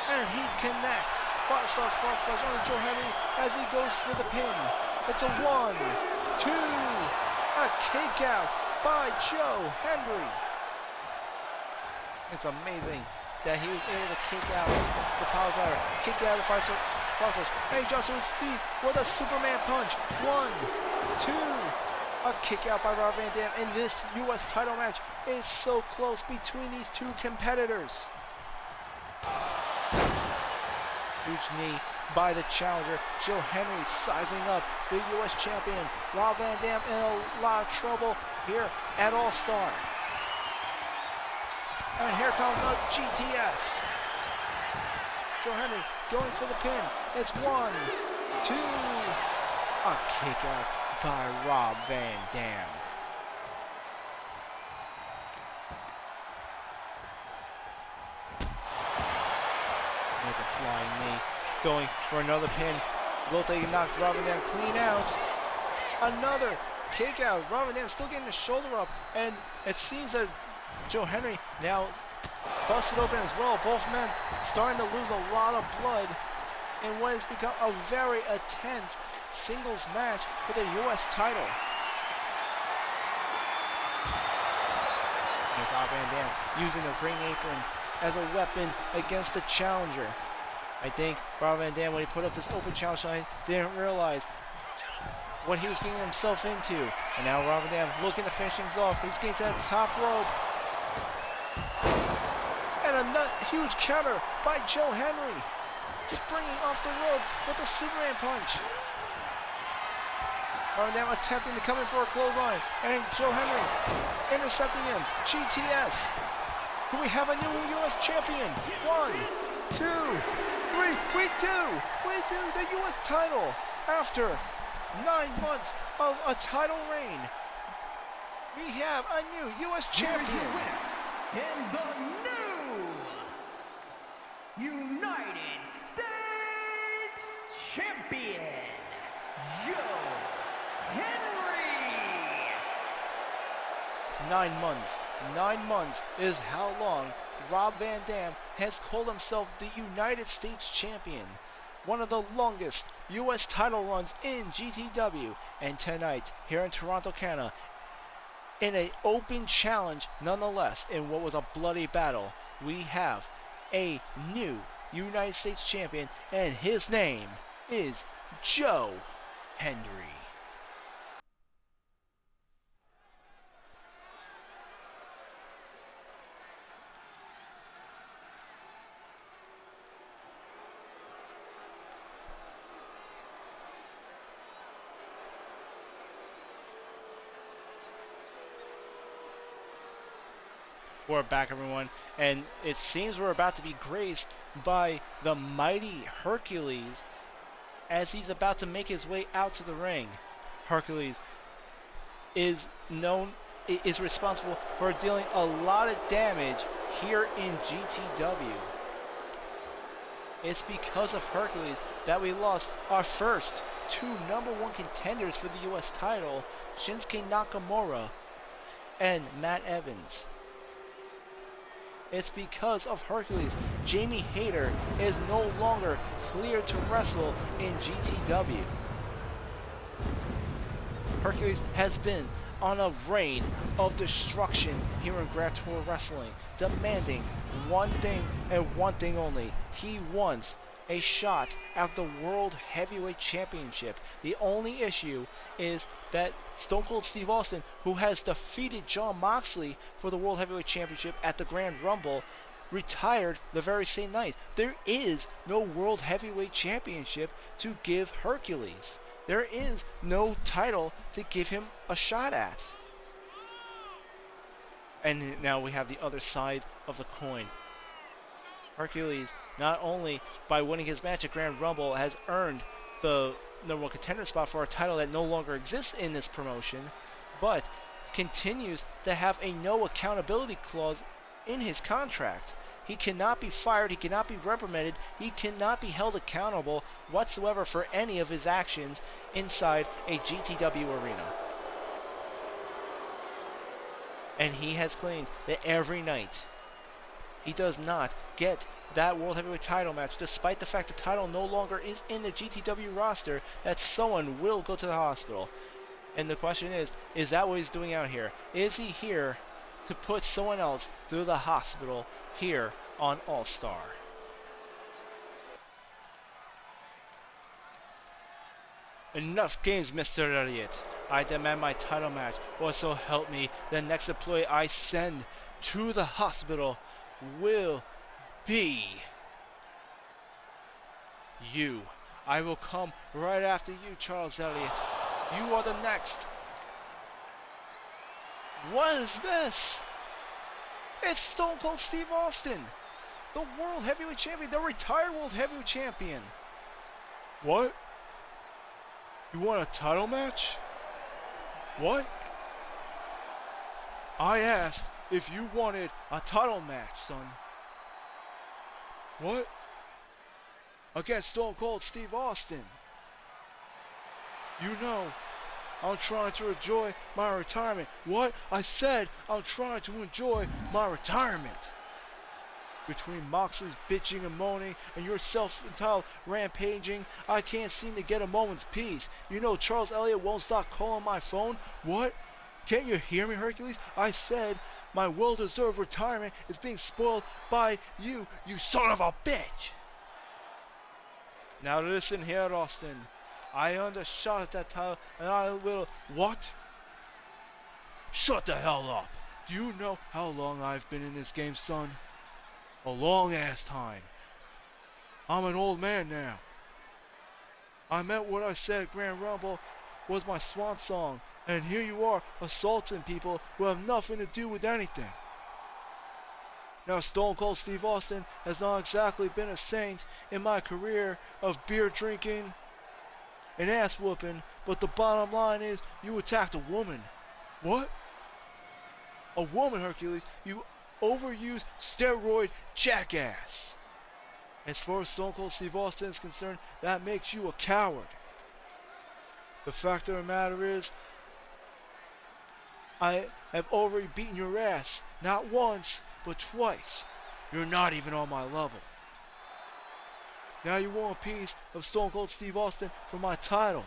And he connects. 5-star frog splash on Joe Henry as he goes for the pin. It's a 1, 2, a kick out by Joe Henry. It's amazing that he was able to kick out the power driver, kick out the 5-star frog splash. And he jumps to his feet with a Superman punch. 1, 2, a kick out by Rob Van Dam. And this U.S. title match is so close between these two competitors. Huge knee by the challenger. Joe Henry sizing up the U.S. champion. Rob Van Dam in a lot of trouble here at All-Star. And here comes a GTS. Joe Henry going for the pin. It's 1, 2, a kick out by Rob Van Dam. There's a flying knee. Going for another pin. Will they knock Rob Van Dam clean out? Another kick out. Rob Van Dam still getting the shoulder up. And it seems that Joe Henry now busted open as well. Both men starting to lose a lot of blood in what has become a very intense singles match for the U.S. title. There's Rob Van Dam using the ring apron as a weapon against the challenger. I think Rob Van Dam, when he put up this open challenge line, didn't realize what he was getting himself into. And now Rob Van Dam looking to finish things off. He's getting to that top rope. And a huge counter by Joe Henry. Springing off the rope with a Superman punch. Rob Van Dam attempting to come in for a clothesline. And Joe Henry intercepting him. GTS. We have a new U.S. champion. 1, 2, 3. We do the U.S. title after 9 months of a title reign. We have a new U.S. champion. And the new United States champion, Joe Henry. 9 months. 9 months is how long Rob Van Dam has called himself the United States champion. One of the longest U.S. title runs in GTW. And tonight, here in Toronto, Canada, in an open challenge, nonetheless, in what was a bloody battle, we have a new United States champion, and his name is Joe Henry. We're back, everyone, and it seems we're about to be graced by the mighty Hercules as he's about to make his way out to the ring. Hercules is responsible for dealing a lot of damage here in GTW. It's because of Hercules that we lost our first 2 #1 contenders for the U.S. title, Shinsuke Nakamura and Matt Evans. It's because of Hercules. Jamie Hayter is no longer cleared to wrestle in GTW. Hercules has been on a reign of destruction here in Grand Tour Wrestling, demanding one thing and one thing only. He wants a shot at the World Heavyweight Championship. The only issue is that Stone Cold Steve Austin, who has defeated Jon Moxley for the World Heavyweight Championship at the Grand Rumble, retired the very same night. There is no World Heavyweight Championship to give Hercules. There is no title to give him a shot at. And now we have the other side of the coin. Hercules, not only by winning his match at Grand Rumble, has earned the number one contender spot for a title that no longer exists in this promotion, but continues to have a no accountability clause in his contract. He cannot be fired, he cannot be reprimanded, he cannot be held accountable whatsoever for any of his actions inside a GTW arena. And he has claimed that every night he does not get that World Heavyweight title match, despite the fact the title no longer is in the GTW roster, that someone will go to the hospital. And the question is that what he's doing out here? Is he here to put someone else through the hospital here on All-Star? Enough games, Mr. Elliott. I demand my title match, or so help me, the next employee I send to the hospital will be you. I will come right after you, Charles Elliott. You are the next. What is this? It's Stone Cold Steve Austin, the World Heavyweight Champion, the retired World Heavyweight Champion. What? You want a title match? What? I asked if you wanted a title match, son. What? Against Stone Cold Steve Austin. You know, I'm trying to enjoy my retirement. What? I said I'm trying to enjoy my retirement. Between Moxley's bitching and moaning and your self-entitled rampaging, I can't seem to get a moment's peace. You know Charles Elliott won't stop calling my phone. What? Can't you hear me, Hercules? I said my well-deserved retirement is being spoiled by you, you son of a bitch. Now listen here, Austin. I earned a shot at that title, and I will... What? Shut the hell up. Do you know how long I've been in this game, son? A long ass time. I'm an old man now. I meant what I said at Grand Rumble was my swan song, and here you are assaulting people who have nothing to do with anything. Now Stone Cold Steve Austin has not exactly been a saint in my career of beer drinking and ass whooping, but the bottom line is you attacked a woman. What? A woman, Hercules? You overused steroid jackass. As far as Stone Cold Steve Austin is concerned, that makes you a coward. The fact of the matter is, I have already beaten your ass, not once, but twice. You're not even on my level. Now you want a piece of Stone Cold Steve Austin for my title.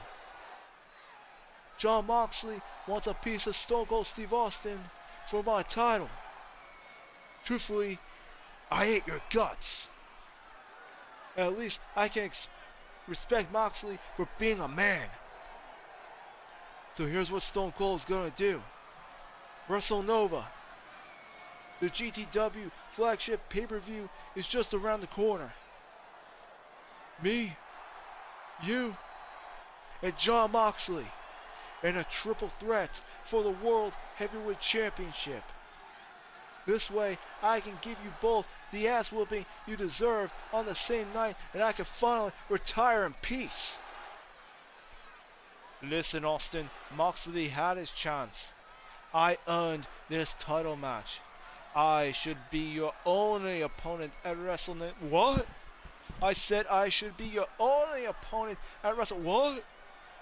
Jon Moxley wants a piece of Stone Cold Steve Austin for my title. Truthfully, I hate your guts. At least I can respect Moxley for being a man. So here's what Stone Cold's gonna do. WrestleNova, the GTW flagship pay-per-view, is just around the corner. Me, you, and Jon Moxley in a triple threat for the World Heavyweight Championship. This way, I can give you both the ass whooping you deserve on the same night, and I can finally retire in peace. Listen, Austin, Moxley had his chance. I earned this title match. I should be your only opponent at WrestleNet. What? I said I should be your only opponent at Wrestle. What?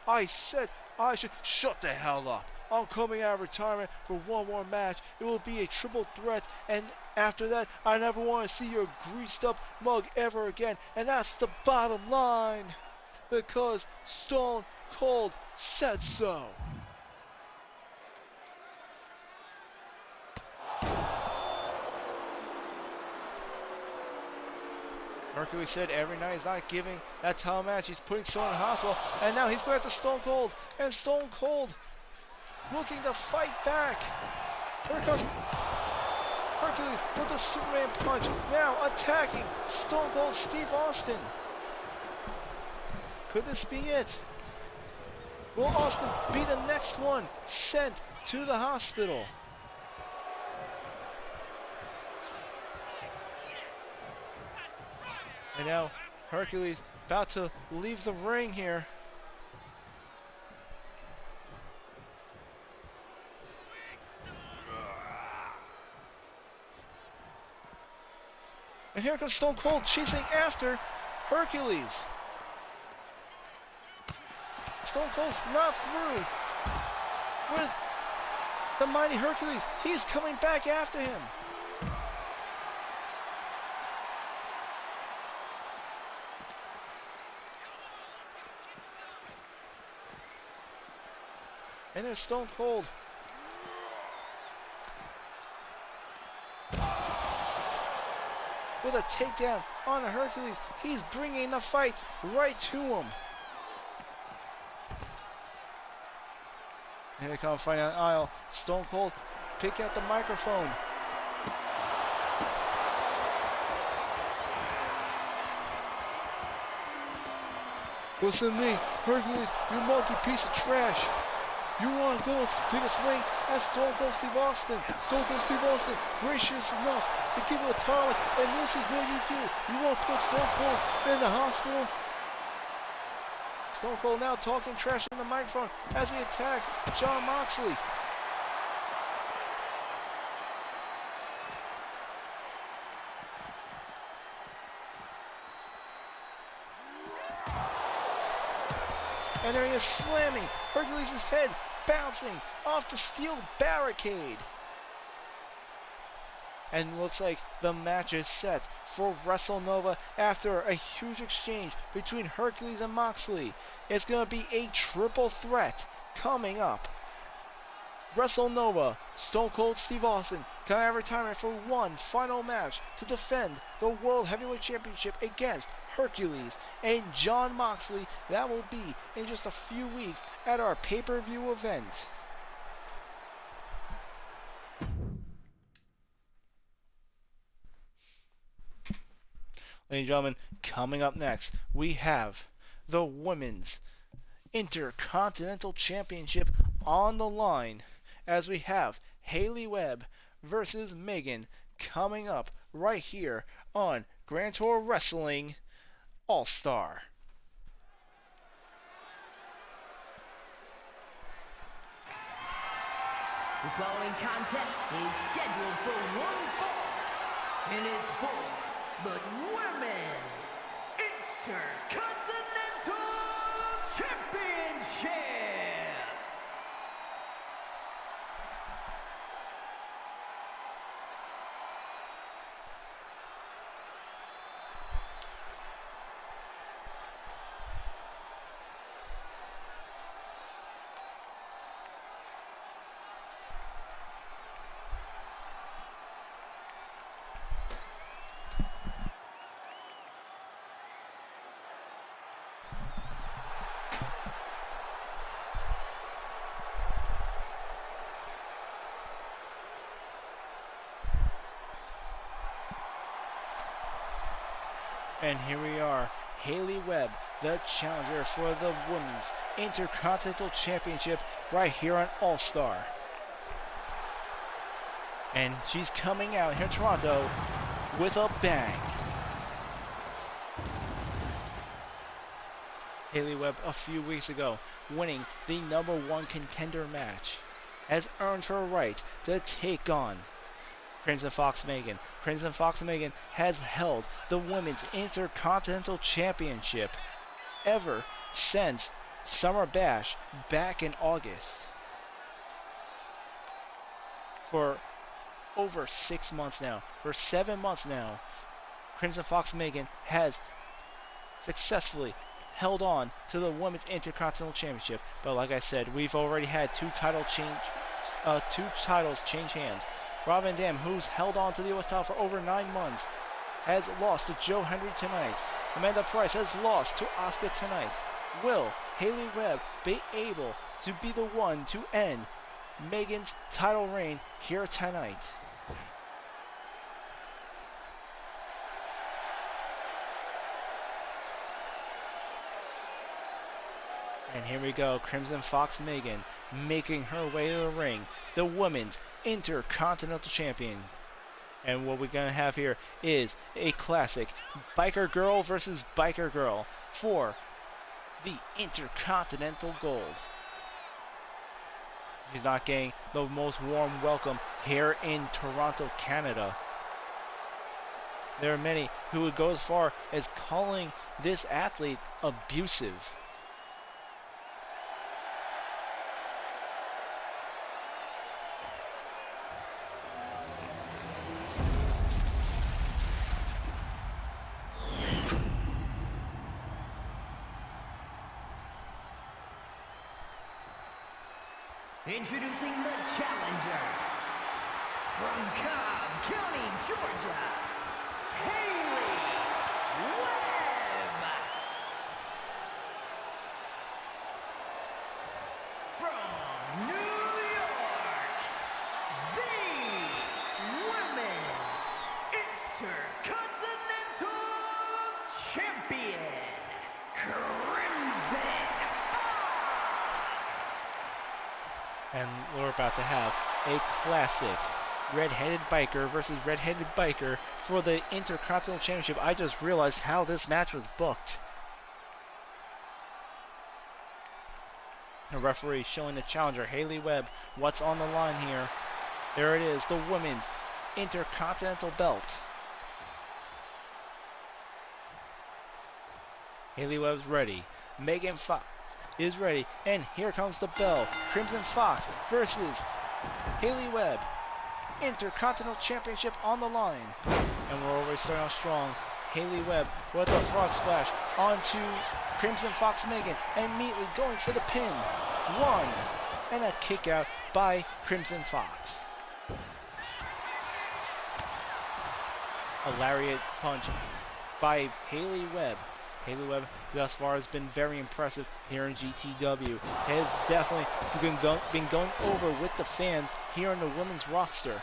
I said I should... Shut the hell up. I'm coming out of retirement for one more match. It will be a triple threat, and after that, I never want to see your greased up mug ever again. And that's the bottom line. Because Stone Cold said so. Mercury said every night he's not giving that title match. He's putting someone in the hospital. And now he's going after Stone Cold. And Stone Cold looking to fight back. Here comes Hercules with the Superman punch. Now attacking Stone Cold Steve Austin. Could this be it? Will Austin be the next one sent to the hospital? And now Hercules about to leave the ring here. And here comes Stone Cold chasing after Hercules. Stone Cold's not through with the mighty Hercules. He's coming back after him. And there's Stone Cold. With a takedown on Hercules. He's bringing the fight right to him. Here they come fighting on the aisle. Stone Cold pick out the microphone. Listen to me, Hercules, you monkey piece of trash. You want to go take a swing at Stone Cold Steve Austin. Stone Cold Steve Austin, gracious enough to give him a title, and this is what you do. You want to put Stone Cold in the hospital? Stone Cold now talking trash in the microphone as he attacks Jon Moxley. And there he is slamming Hercules' head, bouncing off the steel barricade. And looks like the match is set for WrestleNova after a huge exchange between Hercules and Moxley. It's going to be a triple threat coming up. WrestleNova, Stone Cold Steve Austin coming out of retirement for one final match to defend the World Heavyweight Championship against Hercules and Jon Moxley. That will be in just a few weeks at our pay-per-view event. Ladies and gentlemen, coming up next, we have the Women's Intercontinental Championship on the line as we have Haley Webb versus Megan coming up right here on Grand Tour Wrestling All-Star. The following contest is scheduled for one fall and is for the Women's Intercontinental Championship. And here we are, Haley Webb, the challenger for the Women's Intercontinental Championship right here on All-Star. And she's coming out here in Toronto with a bang. Haley Webb a few weeks ago winning the #1 contender match has earned her right to take on Crimson Fox Megan. Crimson Fox Megan has held the Women's Intercontinental Championship ever since Summer Bash back in August. For over 6 months now, for 7 months now, Crimson Fox Megan has successfully held on to the Women's Intercontinental Championship. But like I said, we've already had two titles change hands. Rob Van Dam, who's held on to the U.S. title for over 9 months, has lost to Joe Hendry tonight. Amanda Price has lost to Asuka tonight. Will Haley Webb be able to be the one to end Megan's title reign here tonight? And here we go, Crimson Fox Megan making her way to the ring, the Women's Intercontinental Champion. And what we're going to have here is a classic Biker Girl versus Biker Girl for the Intercontinental Gold. She's not getting the most warm welcome here in Toronto, Canada. There are many who would go as far as calling this athlete abusive. Introducing the challenger from Cobb County, Georgia, Haley Webb. From New York, the Women's Intercontinental Champion, Crimson. And we're about to have a classic red-headed biker versus red-headed biker for the Intercontinental Championship. I just realized how this match was booked. The referee showing the challenger, Haley Webb, what's on the line here. There it is, the Women's Intercontinental belt. Haley Webb's ready. Megan Fox is ready, and here comes the bell. Crimson Fox versus Haley Webb. Intercontinental Championship on the line. And we're already starting off strong. Haley Webb with a frog splash onto Crimson Fox Megan, and immediately going for the pin. One, and a kick out by Crimson Fox. A lariat punch by Haley Webb. Haley Webb thus far has been very impressive here in GTW. Has definitely been going over with the fans here on the women's roster.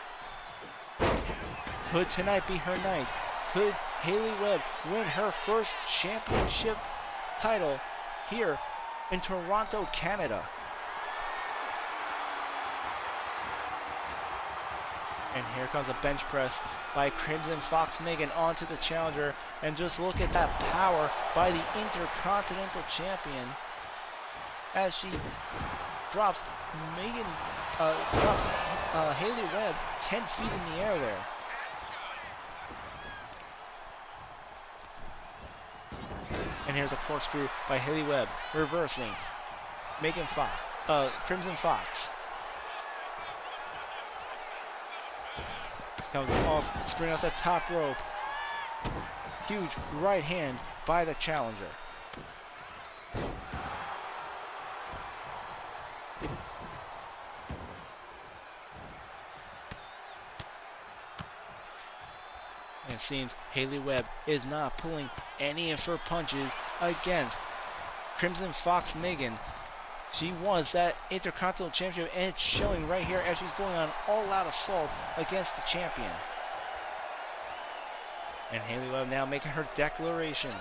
Could tonight be her night? Could Haley Webb win her first championship title here in Toronto, Canada? And here comes a bench press by Crimson Fox Megan onto the challenger. And just look at that power by the Intercontinental Champion as she drops Haley Webb 10 feet in the air there. And here's a corkscrew by Haley Webb, reversing Crimson Fox. Comes off, spring off the top rope. Huge right hand by the challenger. And it seems Haley Webb is not pulling any of her punches against Crimson Fox Megan. She was that Intercontinental Championship, and it's showing right here as she's going on all-out assault against the champion. And Haley Webb now making her declaration.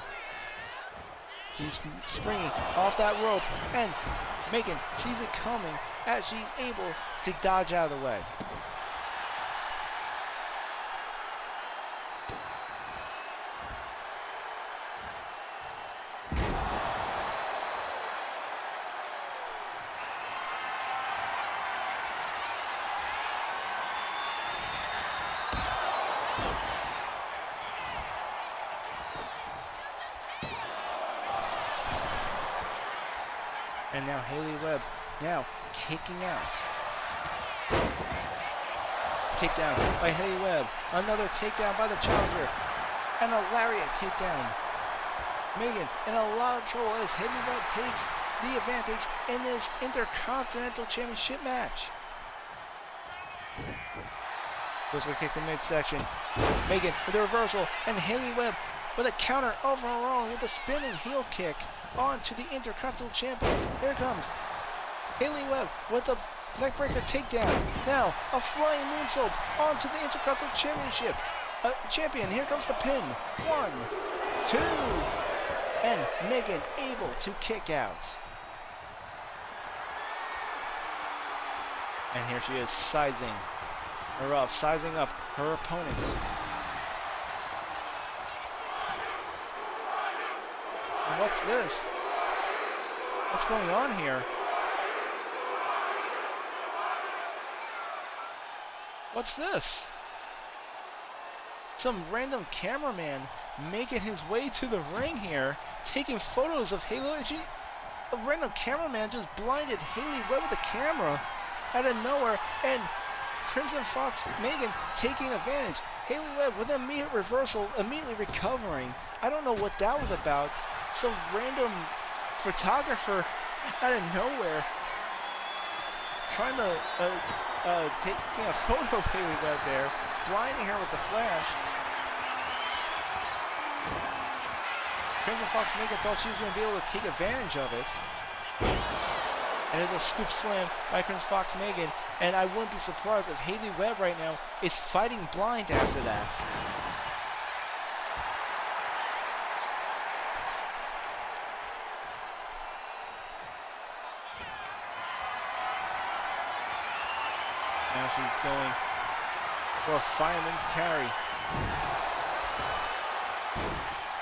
She's springing off that rope, and Megan sees it coming as she's able to dodge out of the way. And now Haley Webb now kicking out. Takedown by Haley Webb. Another takedown by the challenger. And a lariat takedown. Megan in a lot of trouble as Haley Webb takes the advantage in this Intercontinental Championship match. Goes for a kick to midsection. Megan with the reversal, and Haley Webb with a counter of her own with a spinning heel kick onto the Intercontinental Champion. Here comes Haley Webb with the neckbreaker takedown. Now a flying moonsault onto the Intercontinental Championship champion. Here comes the pin. 1, 2, and Megan able to kick out. And here she is sizing up her opponent. And what's this? What's going on here? What's this? Some random cameraman making his way to the ring here, taking photos of Haley. A random cameraman just blinded Haley Webb with the camera out of nowhere, and Crimson Fox Megan taking advantage. Haley Webb with an immediate reversal, immediately recovering. I don't know what that was about. Some random photographer out of nowhere trying to taking a photo of Haley Webb there, blinding her with the flash. Crimson Fox Megan thought she was going to be able to take advantage of it. And there's a scoop slam by Crimson Fox Megan, and I wouldn't be surprised if Haley Webb right now is fighting blind after that. Now she's going for a fireman's carry.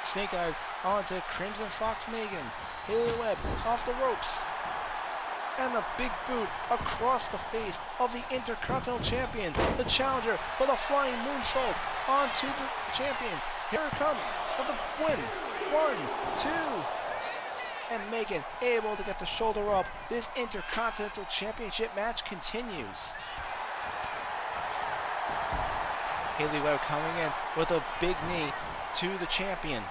Snake Eyes onto Crimson Fox Megan. Haley Webb off the ropes. And a big boot across the face of the Intercontinental Champion. The challenger with a flying moonsault onto the champion. Here it comes for the win. 1, 2. And Megan able to get the shoulder up. This Intercontinental Championship match continues. Haley Webb coming in with a big knee to the champion.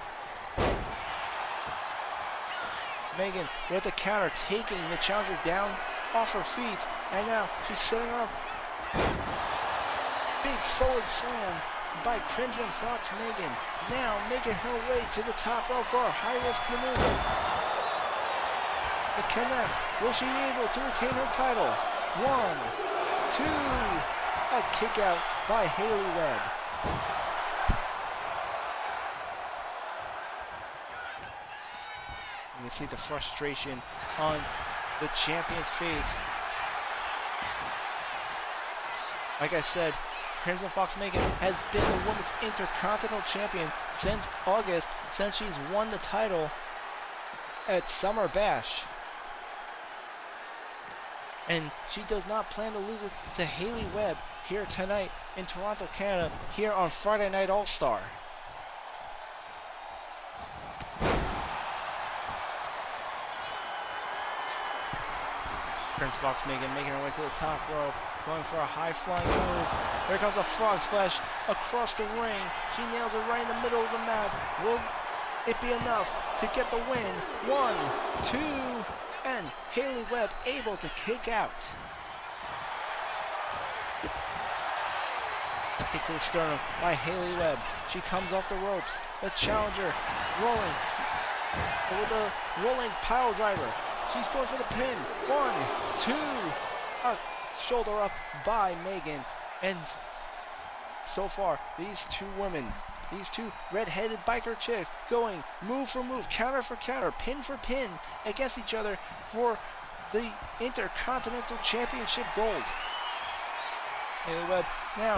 Megan with the counter, taking the challenger down off her feet, and now she's setting her up. Big forward slam by Crimson Fox Megan, now making her way to the top rope for a high-risk maneuver. It connects. Will she be able to retain her title? 1, 2, a kick out by Haley Webb. You can see the frustration on the champion's face. Like I said, Crimson Fox Megan has been the women's Intercontinental Champion since August, since she's won the title at Summer Bash. And she does not plan to lose it to Haley Webb here tonight in Toronto, Canada, here on Friday Night All-Star. Crimson Fox Megan making her way to the top rope, going for a high-flying move. Here comes a frog splash across the ring. She nails it right in the middle of the mat. Will it be enough to get the win? 1, 2, and Haley Webb able to kick out. Kick to the sternum by Haley Webb. She comes off the ropes. The challenger rolling with a rolling pile driver. She's going for the pin. 1, 2. A shoulder up by Megan. And so far, these two women, these two red-headed biker chicks, going move for move, counter for counter, pin for pin against each other for the Intercontinental Championship gold. Haley Webb now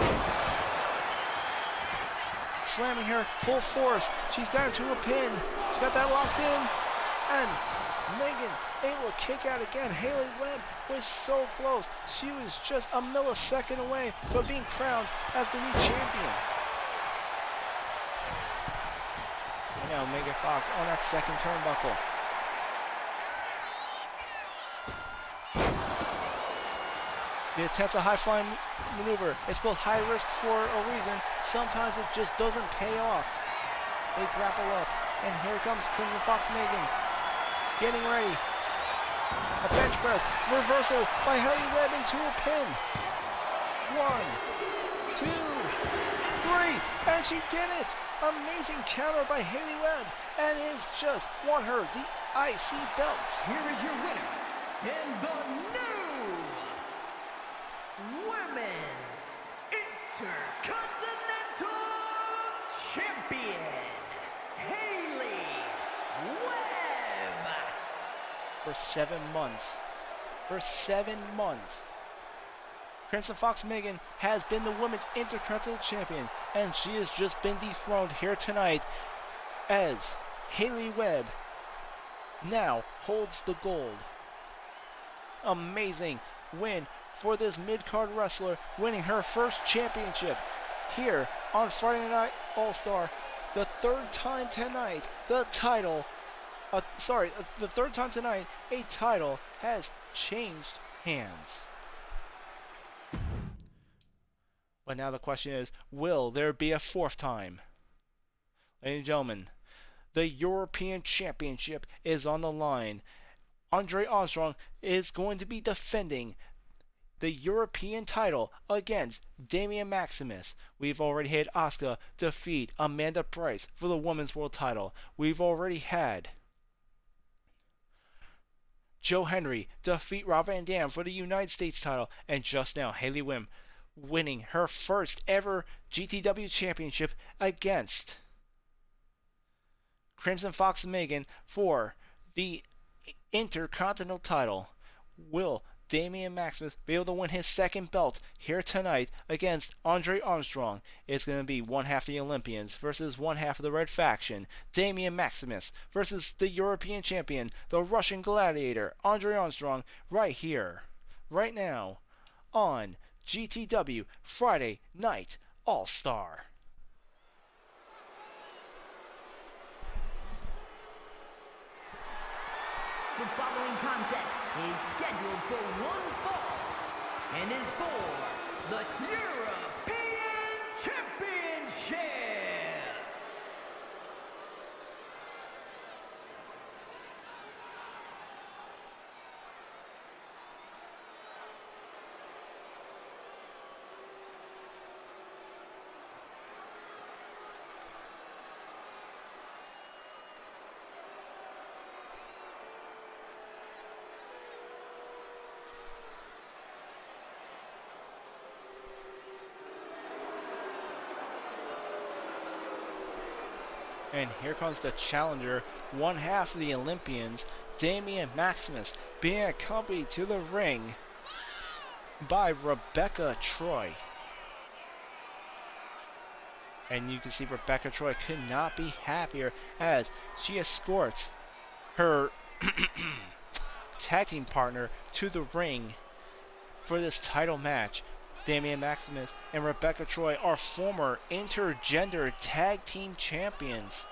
slamming her full force. She's got her to a pin. She's got that locked in. And Megan able to kick out again. Haley Webb was so close. She was just a millisecond away from being crowned as the new champion. And now Megan Fox on that second turnbuckle. She attempts a high-flying maneuver. It's called high risk for a reason. Sometimes it just doesn't pay off. They grapple up. And here comes Crimson Fox Megan. Getting ready. A bench press. Reversal by Haley Webb into a pin. 1, 2. three, and she did it! Amazing counter by Haley Webb, and it's just won her the IC belt. Here is your winner, and the new Women's Intercontinental Champion, Haley Webb. For 7 months. For 7 months. Crimson Fox Megan has been the Women's Intercontinental Champion, and she has just been dethroned here tonight as Haley Webb now holds the gold. Amazing win for this mid-card wrestler, winning her first championship here on Friday Night All-Star. The third time tonight, the third time tonight, a title has changed hands. But now the question is, will there be a fourth time? Ladies and gentlemen, the European Championship is on the line. Andre Armstrong is going to be defending the European title against Damian Maximus. We've already had Asuka defeat Amanda Price for the Women's World title. We've already had Joe Henry defeat Rob Van Dam for the United States title. And just now, Haley Webb winning her first ever GTW championship against Crimson Fox Megan for the Intercontinental title. Will Damian Maximus be able to win his second belt here tonight against Andre Armstrong? It's going to be one half the Olympians versus one half of the Red Faction. Damian Maximus versus the European champion, the Russian gladiator, Andre Armstrong, right here, right now, on GTW Friday Night All-Star. The following contest is scheduled for one fall and is for the European Championship. And here comes the challenger, one half of the Olympians, Damian Maximus, being accompanied to the ring by Rebecca Troy. And you can see Rebecca Troy could not be happier as she escorts her tag team partner to the ring for this title match. Damian Maximus and Rebecca Troy are former intergender tag team champions.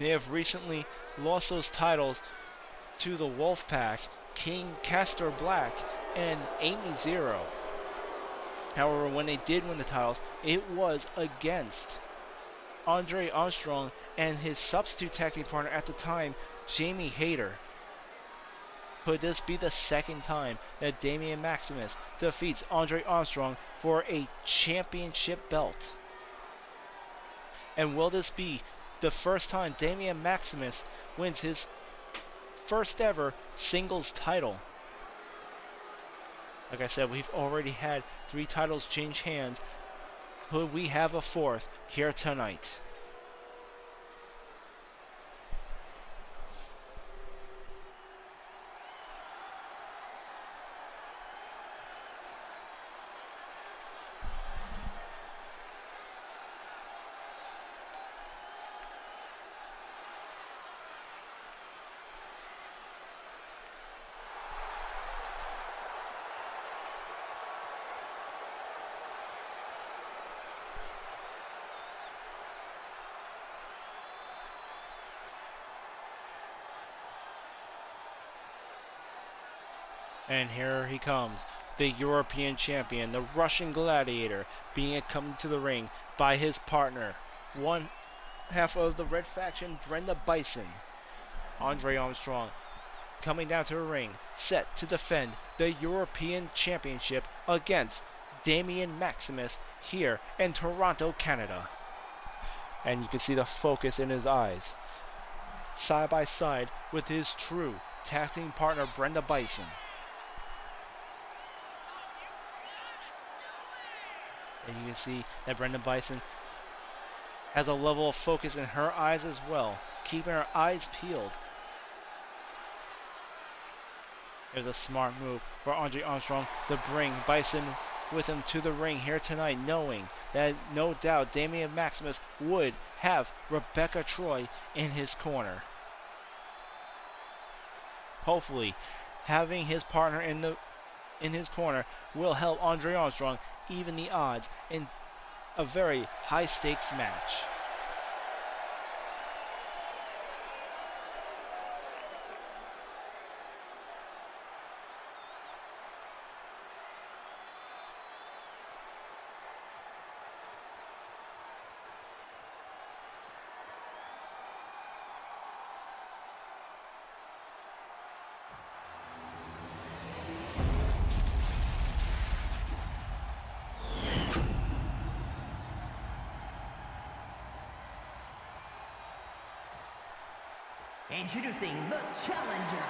They have recently lost those titles to the Wolfpack, King Castor Black, and Amy Zero. However, when they did win the titles, it was against Andre Armstrong and his substitute tag team partner at the time, Jamie Hayter. Could this be the second time that Damian Maximus defeats Andre Armstrong for a championship belt? And will this be the first time Damian Maximus wins his first ever singles title? Like I said, we've already had 3 titles change hands. Could we have a fourth here tonight? And here he comes, the European champion, the Russian gladiator, being accompanied to the ring by his partner, one half of the Red Faction, Brenda Bison. Andre Armstrong coming down to the ring, set to defend the European Championship against Damian Maximus here in Toronto, Canada. And you can see the focus in his eyes, side by side with his true tag team partner Brenda Bison. And you can see that Brenda Bison has a level of focus in her eyes as well, keeping her eyes peeled. There's a smart move for Andre Armstrong to bring Bison with him to the ring here tonight, knowing that no doubt Damian Maximus would have Rebecca Troy in his corner. Hopefully, having his partner in his corner will help Andre Armstrong even the odds in a very high stakes match. Introducing the challenger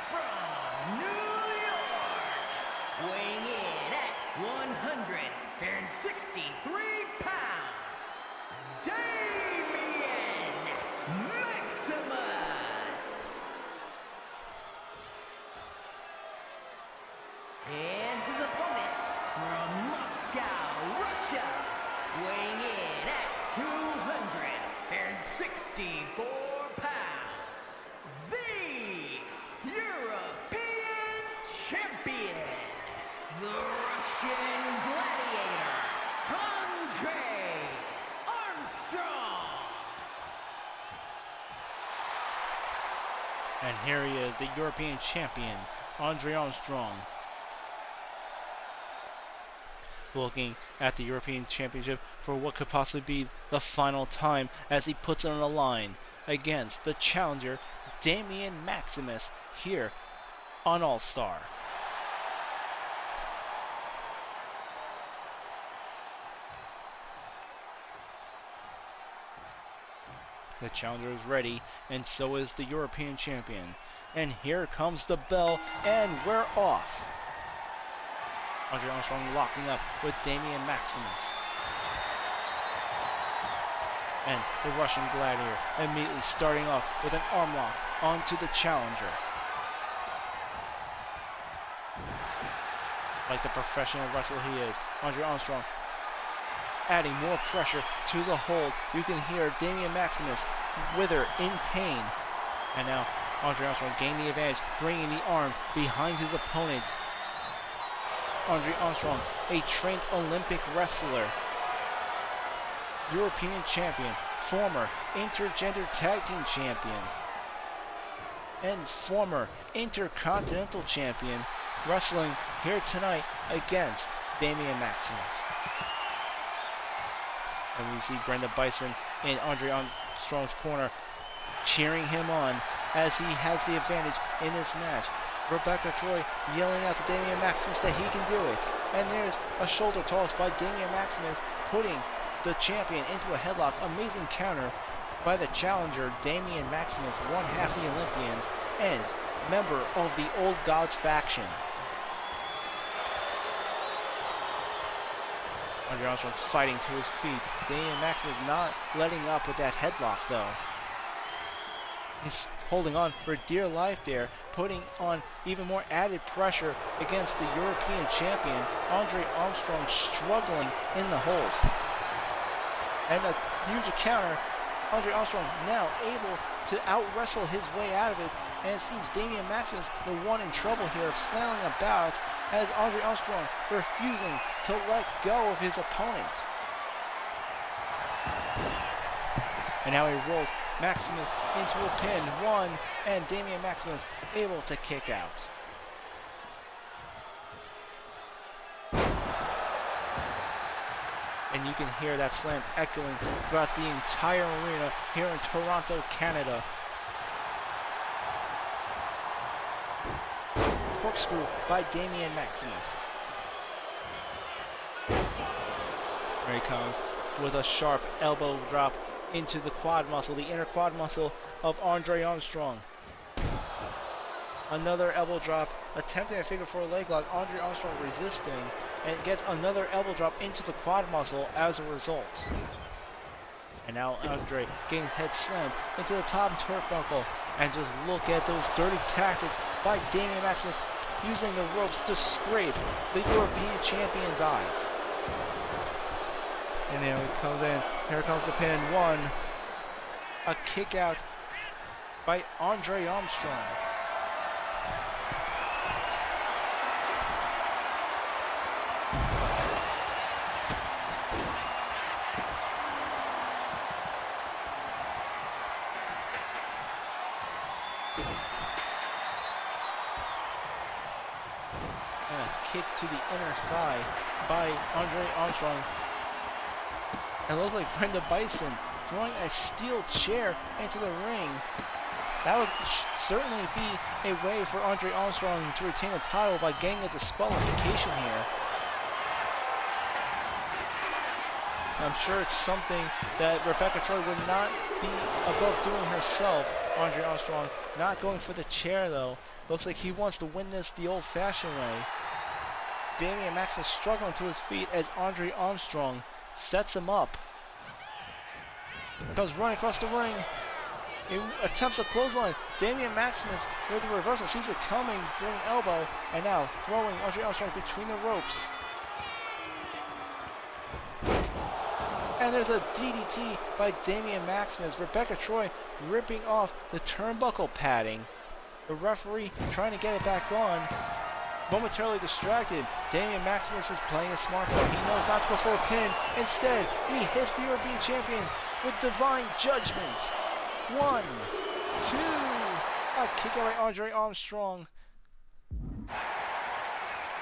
from New York, weighing in at 163 pounds, Damian Maximus. And his opponent from Moscow, Russia, weighing in at 264 pounds, the European champion, the Russian gladiator, Andre Armstrong. And here he is, the European champion, Andre Armstrong. Looking at the European Championship for what could possibly be the final time as he puts it on the line against the challenger Damian Maximus here on All-Star. The challenger is ready, and so is the European champion. And here comes the bell, and we're off. Andre Armstrong locking up with Damian Maximus. And the Russian gladiator immediately starting off with an arm lock onto the challenger. Like the professional wrestler he is, Andre Armstrong adding more pressure to the hold. You can hear Damian Maximus wither in pain. And now Andre Armstrong gaining the advantage, bringing the arm behind his opponent. Andre Armstrong, a trained Olympic wrestler, European champion, former intergender tag team champion, and former intercontinental champion, wrestling here tonight against Damian Maximus. And we see Brenda Bison in Andre Armstrong's corner, cheering him on as he has the advantage in this match. Rebecca Troy yelling out to Damian Maximus that he can do it. And there's a shoulder toss by Damian Maximus, putting the champion into a headlock. Amazing counter by the challenger, Damian Maximus, one half the Olympians and member of the Old Gods faction. Andre Armstrong fighting to his feet. Damian Maximus not letting up with that headlock though. He's holding on for dear life there, putting on even more added pressure against the European champion, Andre Armstrong, struggling in the hold. And a huge counter, Andre Armstrong now able to out-wrestle his way out of it, and it seems Damian Maximus, the one in trouble here, flailing about as Andre Armstrong refusing to let go of his opponent. And now he rolls Maximus into a pin, one, and Damian Maximus able to kick out. And you can hear that slam echoing throughout the entire arena here in Toronto, Canada. Corkscrew by Damian Maximus. Here he comes with a sharp elbow drop into the quad muscle, the inner quad muscle of Andre Armstrong. Another elbow drop, attempting a figure four leg lock. Andre Armstrong resisting, and gets another elbow drop into the quad muscle as a result. And now Andre getting his head slammed into the top turnbuckle. And just look at those dirty tactics by Damian Maximus, using the ropes to scrape the European Champion's eyes. And now he comes in. Here comes the pin. One. A kick out by Andre Armstrong. And a kick to the inner thigh by Andre Armstrong. It looks like Brenda Bison throwing a steel chair into the ring. That would certainly be a way for Andre Armstrong to retain the title by getting a disqualification here. I'm sure it's something that Rebecca Troy would not be above doing herself. Andre Armstrong not going for the chair though. Looks like he wants to win this the old-fashioned way. Damian Maximus struggling to his feet as Andre Armstrong sets him up. Comes running across the ring. He attempts a clothesline. Damian Maximus with the reversal sees it coming, throwing an elbow, and now throwing Andre Armstrong between the ropes. And there's a DDT by Damian Maximus. Rebecca Troy ripping off the turnbuckle padding. The referee trying to get it back on. Momentarily distracted, Damian Maximus is playing a smart though. He knows not to go for a pin. Instead, he hits the European Champion with divine judgment. 1, 2. A kick out by Andre Armstrong.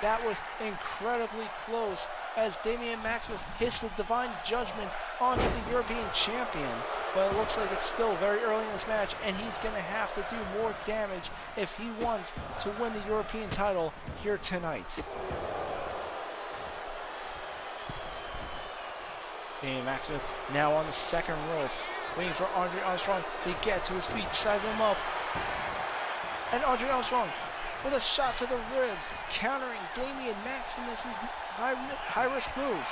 That was incredibly close as Damian Maximus hits the divine judgment onto the European Champion. But it looks like it's still very early in this match, and he's going to have to do more damage if he wants to win the European title here tonight. Damian Maximus now on the second rope, waiting for Andre Armstrong to get to his feet, size him up. And Andre Armstrong with a shot to the ribs, countering Damian Maximus' high-risk move.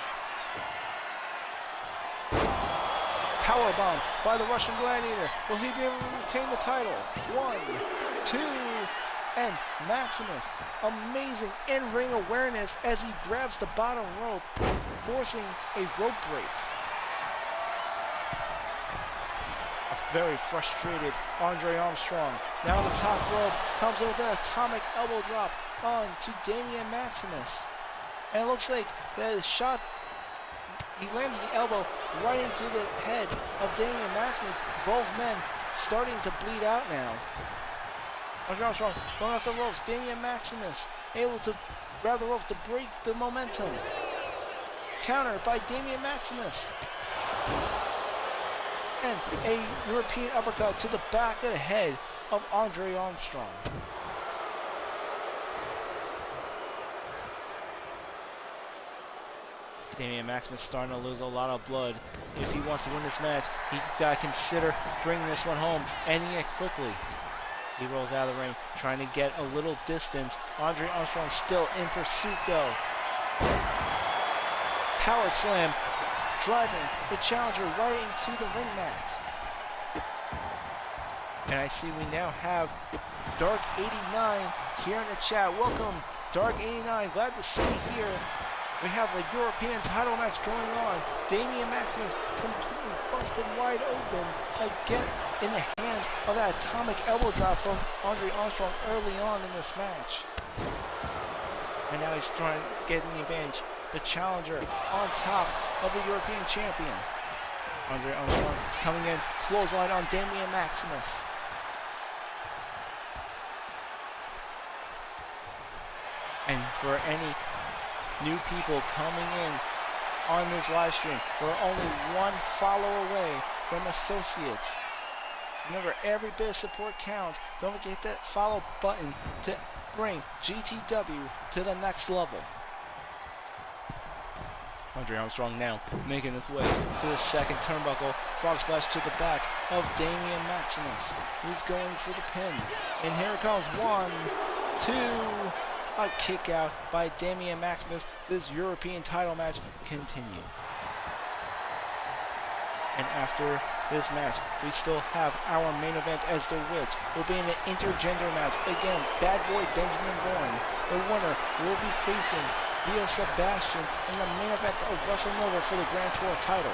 Powerbomb by the Russian Gladiator. Will he be able to retain the title? 1, 2, and Maximus. Amazing in-ring awareness as he grabs the bottom rope, forcing a rope break. A very frustrated Andre Armstrong. Now on the top rope, comes in with an atomic elbow drop on to Damian Maximus. And it looks like the shot, he landed the elbow right into the head of Damian Maximus. Both men starting to bleed out now. Andre Armstrong going off the ropes. Damian Maximus able to grab the ropes to break the momentum. Counter by Damian Maximus. And a European uppercut to the back of the head of Andre Armstrong. Damian Maximus starting to lose a lot of blood. If he wants to win this match, he's got to consider bringing this one home, ending it quickly. He rolls out of the ring, trying to get a little distance. Andre Armstrong still in pursuit though. Power slam, driving the challenger right into the ring mat. And I see we now have Dark 89 here in the chat. Welcome, Dark 89. Glad to see you here. We have a European title match going on. Damian Maximus completely busted wide open again in the hands of that atomic elbow drop from Andre Armstrong early on in this match. And now he's trying to get the advantage. The challenger on top of the European champion. Andre Armstrong coming in, clothesline on Damian Maximus. And for any new people coming in on this live stream, we're only one follow away from associates. Remember, every bit of support counts. Don't forget that follow button to bring GTW to the next level. Andre Armstrong now making his way to the second turnbuckle. Frog splash to the back of Damian Maximus. He's going for the pin. And here it comes. 1, 2. A kick out by Damian Maximus. This European title match continues. And after this match, we still have our main event as The Witch will be in an intergender match against Bad Boy Benjamin Bourne. The winner will be facing Dio Sebastian in the main event of WrestleNova for the Grand Tour title.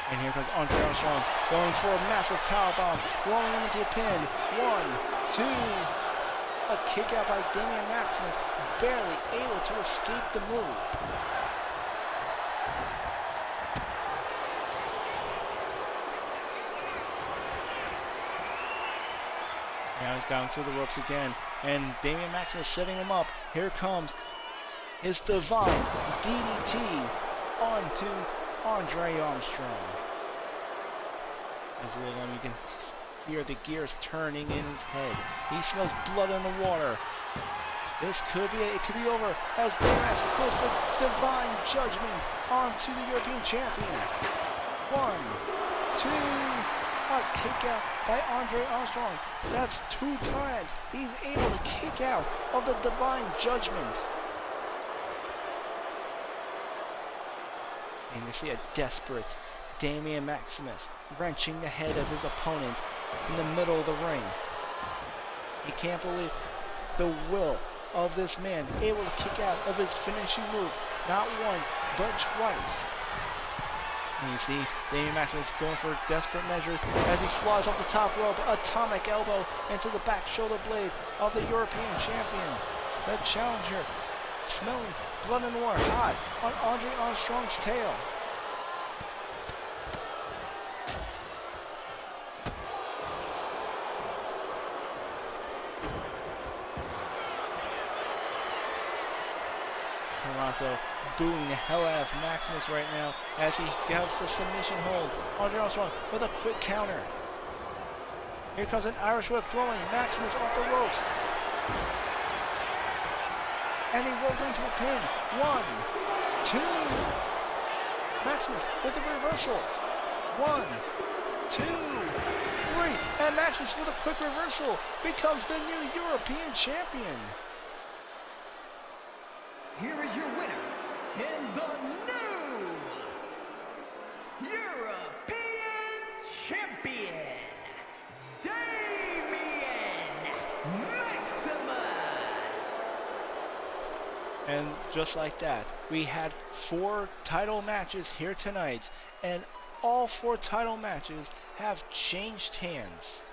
And here comes Andre Armstrong going for a massive powerbomb, rolling him into a pin. 1, 2. A kick out by Damian Maximus, barely able to escape the move. Now he's down to the ropes again, and Damian Maximus setting him up. Here comes his divine DDT onto Andre Armstrong. As you can hear the gears turning in his head. He smells blood in the water. This could be it. It could be over as Damian Maximus goes for divine judgment onto the European champion. 1, 2. A kick out by Andre Armstrong. That's 2 times he's able to kick out of the divine judgment. And you see a desperate Damian Maximus wrenching the head of his opponent in the middle of the ring. He can't believe the will of this man, able to kick out of his finishing move, not once, but twice. And you see Damian Maximus going for desperate measures as he flies off the top rope, atomic elbow into the back shoulder blade of the European champion. The challenger smelling blood and water hot on Andre Armstrong's tail. Toronto booing the hell out of Maximus right now as he has the submission hold. Andre Armstrong with a quick counter. Here comes an Irish whip throwing Maximus off the ropes. And he rolls into a pin. 1, 2. Maximus with the reversal. 1, 2, 3. And Maximus with a quick reversal becomes the new European champion. Here is your winner, and the new European Champion, Damian Maximus! And just like that, we had 4 title matches here tonight, and all 4 title matches have changed hands.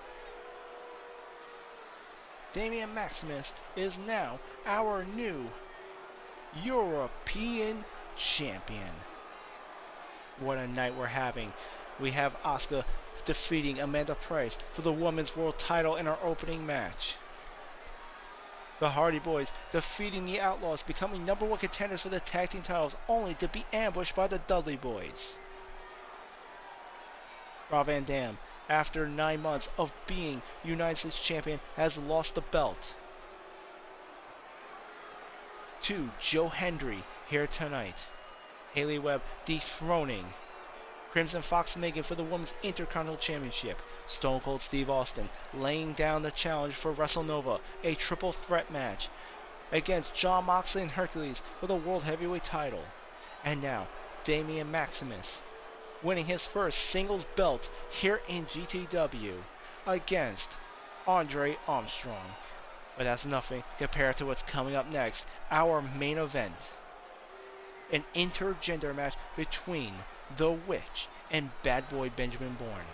Damian Maximus is now our new European champion. What a night we're having. We have Asuka defeating Amanda Price for the Women's World Title in our opening match. The Hardy Boys defeating the Outlaws, becoming #1 contenders for the tag team titles, only to be ambushed by the Dudley Boys. Rob Van Dam, after 9 months of being United States champion, has lost the belt to Joe Hendry here tonight. Haley Webb dethroning Crimson Fox Megan for the Women's Intercontinental Championship. Stone Cold Steve Austin laying down the challenge for WrestleNova, a triple threat match against Jon Moxley and Hercules for the World Heavyweight title. And now Damian Maximus winning his first singles belt here in GTW against Andre Armstrong. But that's nothing compared to what's coming up next. Our main event. An intergender match between The Witch and Bad Boy Benjamin Bourne.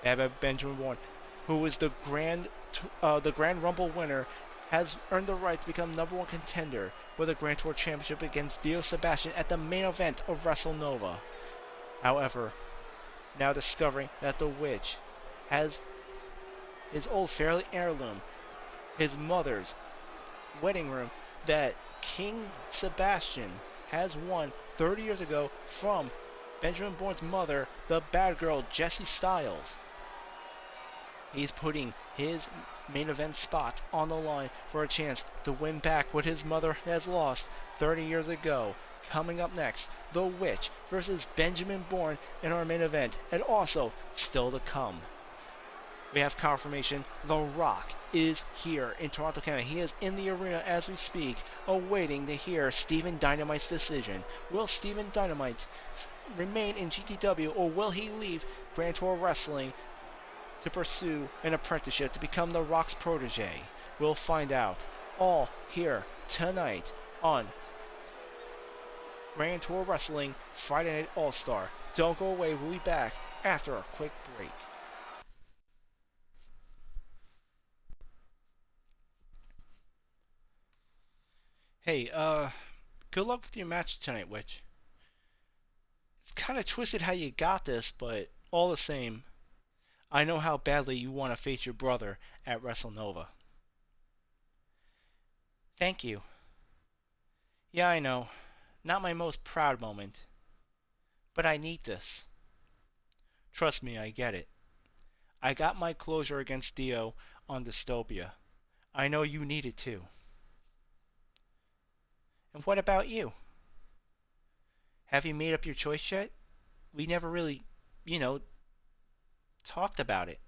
Bad Boy Benjamin Bourne, who is the Grand Rumble winner, has earned the right to become #1 contender for the Grand Tour Championship against Dio Sebastian at the main event of WrestleNova. However, now discovering that The Witch has his old family heirloom, his mother's wedding ring that King Sebastian has won 30 years ago from Benjamin Bourne's mother, the bad girl Jessie Styles. He's putting his main event spot on the line for a chance to win back what his mother has lost 30 years ago. Coming up next, The Witch versus Benjamin Bourne in our main event, and also still to come. We have confirmation The Rock is here in Toronto, Canada. He is in the arena as we speak, awaiting to hear Stephen Dynamite's decision. Will Stephen Dynamite remain in GTW, or will he leave Grand Tour Wrestling to pursue an apprenticeship to become The Rock's protege? We'll find out all here tonight on Grand Tour Wrestling Friday Night All-Star. Don't go away, we'll be back after a quick break. Hey, good luck with your match tonight, Witch. It's kind of twisted how you got this, but all the same, I know how badly you want to face your brother at WrestleNova. Thank you. Yeah, I know. Not my most proud moment. But I need this. Trust me, I get it. I got my closure against Dio on Dystopia. I know you need it too. And what about you? Have you made up your choice yet? We never really, talked about it.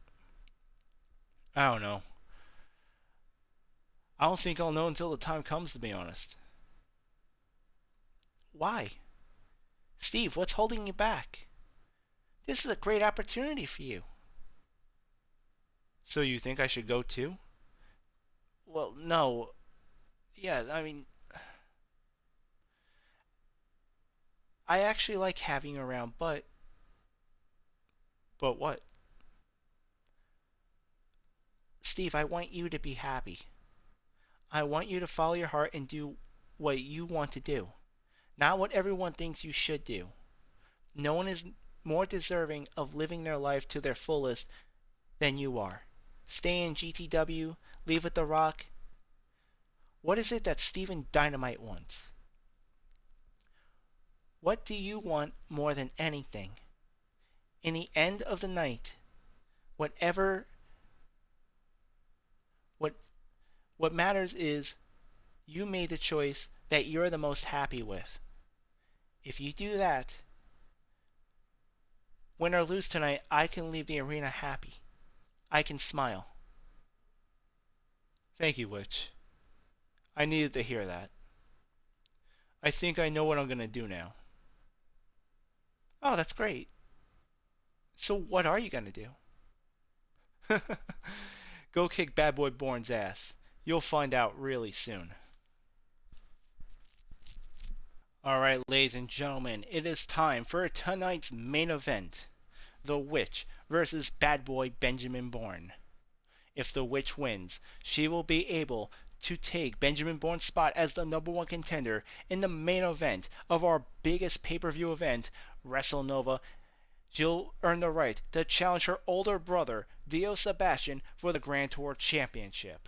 I don't know. I don't think I'll know until the time comes, to be honest. Why? Steve, what's holding you back? This is a great opportunity for you. So you think I should go too? Well, no. Yeah, I mean, I actually like having you around, but... But what? Steve, I want you to be happy. I want you to follow your heart and do what you want to do, not what everyone thinks you should do. No one is more deserving of living their life to their fullest than you are. Stay in GTW, leave with The Rock. What is it that Stephen Dynamite wants? What do you want more than anything? In the end of the night, whatever what matters is you made the choice that you're the most happy with. If you do that, win or lose tonight, I can leave the arena happy. I can smile. Thank you, Witch. I needed to hear that. I think I know what I'm gonna do now. Oh, that's great. So what are you gonna do? Go kick Bad Boy Bourne's ass. You'll find out really soon. Alright, ladies and gentlemen, it is time for tonight's main event. The Witch versus Bad Boy Benjamin Bourne. If the Witch wins, she will be able to take Benjamin Bourne's spot as the #1 contender in the main event of our biggest pay-per-view event, WrestleNova. She'll earn the right to challenge her older brother, Dio Sebastian, for the Grand Tour Championship.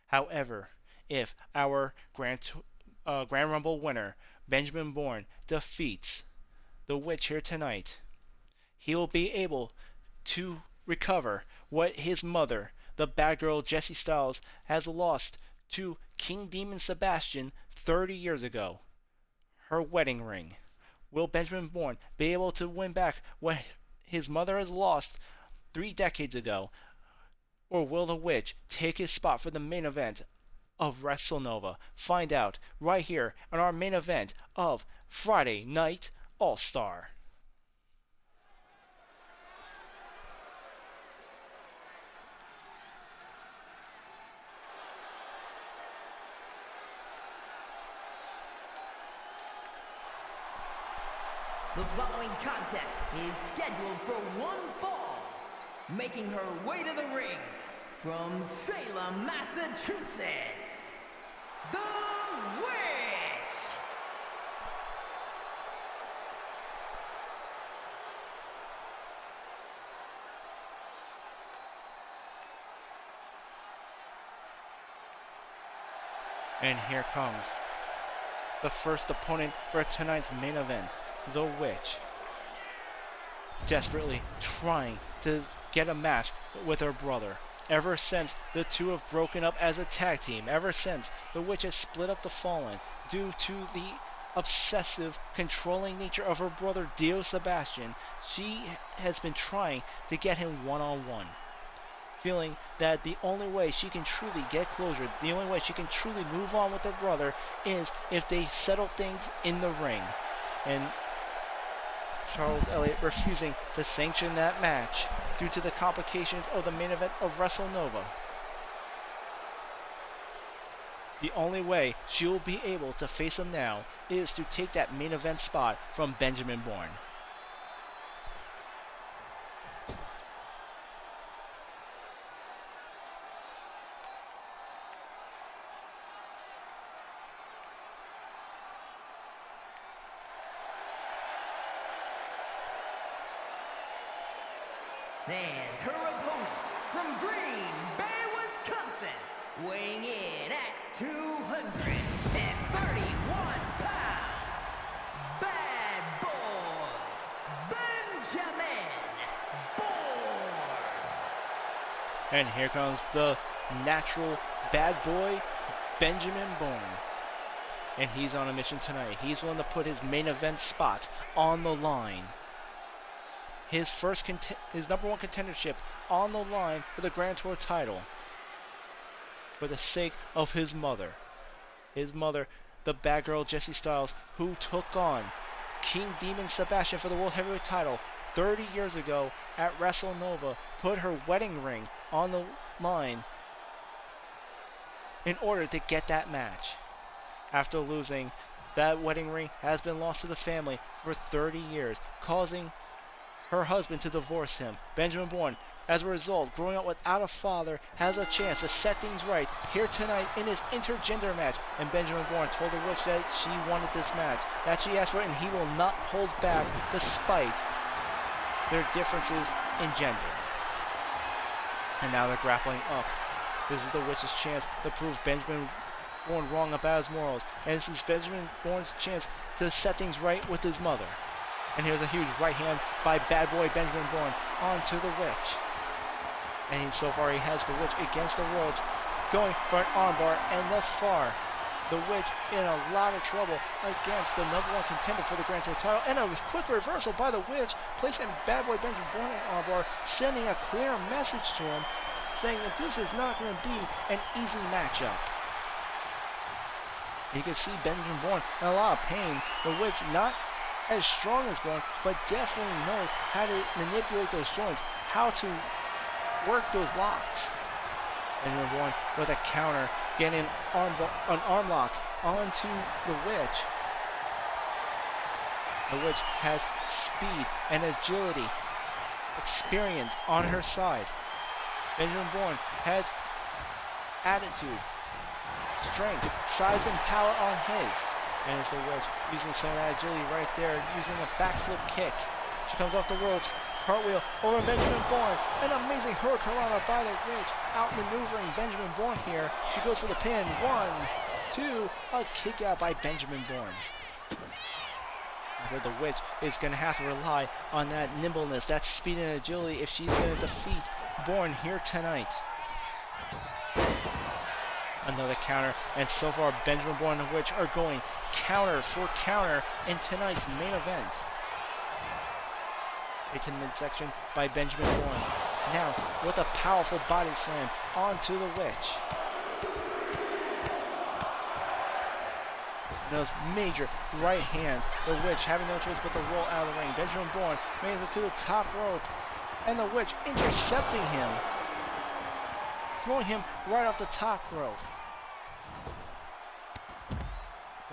However, if our Grand Rumble winner, Benjamin Bourne, defeats the Witch here tonight, he will be able to recover what his mother, the bad girl Jessie Styles, has lost to King Demon Sebastian 30 years ago. Her wedding ring. Will Benjamin Bourne be able to win back what his mother has lost 3 decades ago? Or will the Witch take his spot for the main event of WrestleNova? Find out right here on our main event of Friday Night All-Star. The following contest is scheduled for one fall. Making her way to the ring from Salem, Massachusetts, The Witch! And here comes the first opponent for tonight's main event. The Witch, desperately trying to get a match with her brother. Ever since the two have broken up as a tag team, ever since the Witch has split up the Fallen due to the obsessive, controlling nature of her brother Dio Sebastian, she has been trying to get him one-on-one. Feeling that the only way she can truly get closure, the only way she can truly move on with her brother is if they settle things in the ring. And Charles Elliott refusing to sanction that match due to the complications of the main event of WrestleNova. The only way she will be able to face him now is to take that main event spot from Benjamin Bourne. And her opponent from Green Bay, Wisconsin, weighing in at 231 pounds, Bad Boy, Benjamin Bourne. And here comes the natural bad boy, Benjamin Bourne. And he's on a mission tonight. He's willing to put his main event spot on the line. His number one contendership on the line for the Grand Tour title. For the sake of his mother. His mother, the bad girl Jessie Styles, who took on King Demon Sebastian for the World Heavyweight title 30 years ago at WrestleNova, put her wedding ring on the line in order to get that match. After losing, that wedding ring has been lost to the family for 30 years, causing her husband to divorce him. Benjamin Bourne, as a result, growing up without a father, has a chance to set things right here tonight in his intergender match. And Benjamin Bourne told the Witch that she wanted this match, that she asked for it, and he will not hold back despite their differences in gender. And now they're grappling up. This is the Witch's chance to prove Benjamin Bourne wrong about his morals. And this is Benjamin Bourne's chance to set things right with his mother. And here's a huge right hand by bad boy Benjamin Bourne onto the Witch. And so far he has the Witch against the ropes, going for an armbar, and thus far the Witch in a lot of trouble against the number one contender for the Grand Tour title. And a quick reversal by the Witch, placing bad boy Benjamin Bourne in an armbar, sending a clear message to him, saying that this is not going to be an easy matchup. You can see Benjamin Bourne in a lot of pain. The Witch not as strong as Bourne, but definitely knows how to manipulate those joints, how to work those locks. Benjamin Bourne with a counter, getting an arm lock onto the Witch. The Witch has speed and agility, experience on her side. Benjamin Bourne has attitude, strength, size, and power on his. And it's the Witch using some of that agility right there, using a backflip kick. She comes off the ropes, cartwheel over Benjamin Bourne. An amazing hurricanrana by the Witch, outmaneuvering Benjamin Bourne here. She goes for the pin. 1, 2, a kick out by Benjamin Bourne. I said the Witch is going to have to rely on that nimbleness, that speed and agility if she's going to defeat Bourne here tonight. Another counter, and so far Benjamin Bourne and the Witch are going counter for counter in tonight's main event. It's in midsection by Benjamin Bourne. Now with a powerful body slam onto the Witch. And those major right hands, the Witch having no choice but to roll out of the ring. Benjamin Bourne makes it to the top rope, and the Witch intercepting him, throwing him right off the top rope.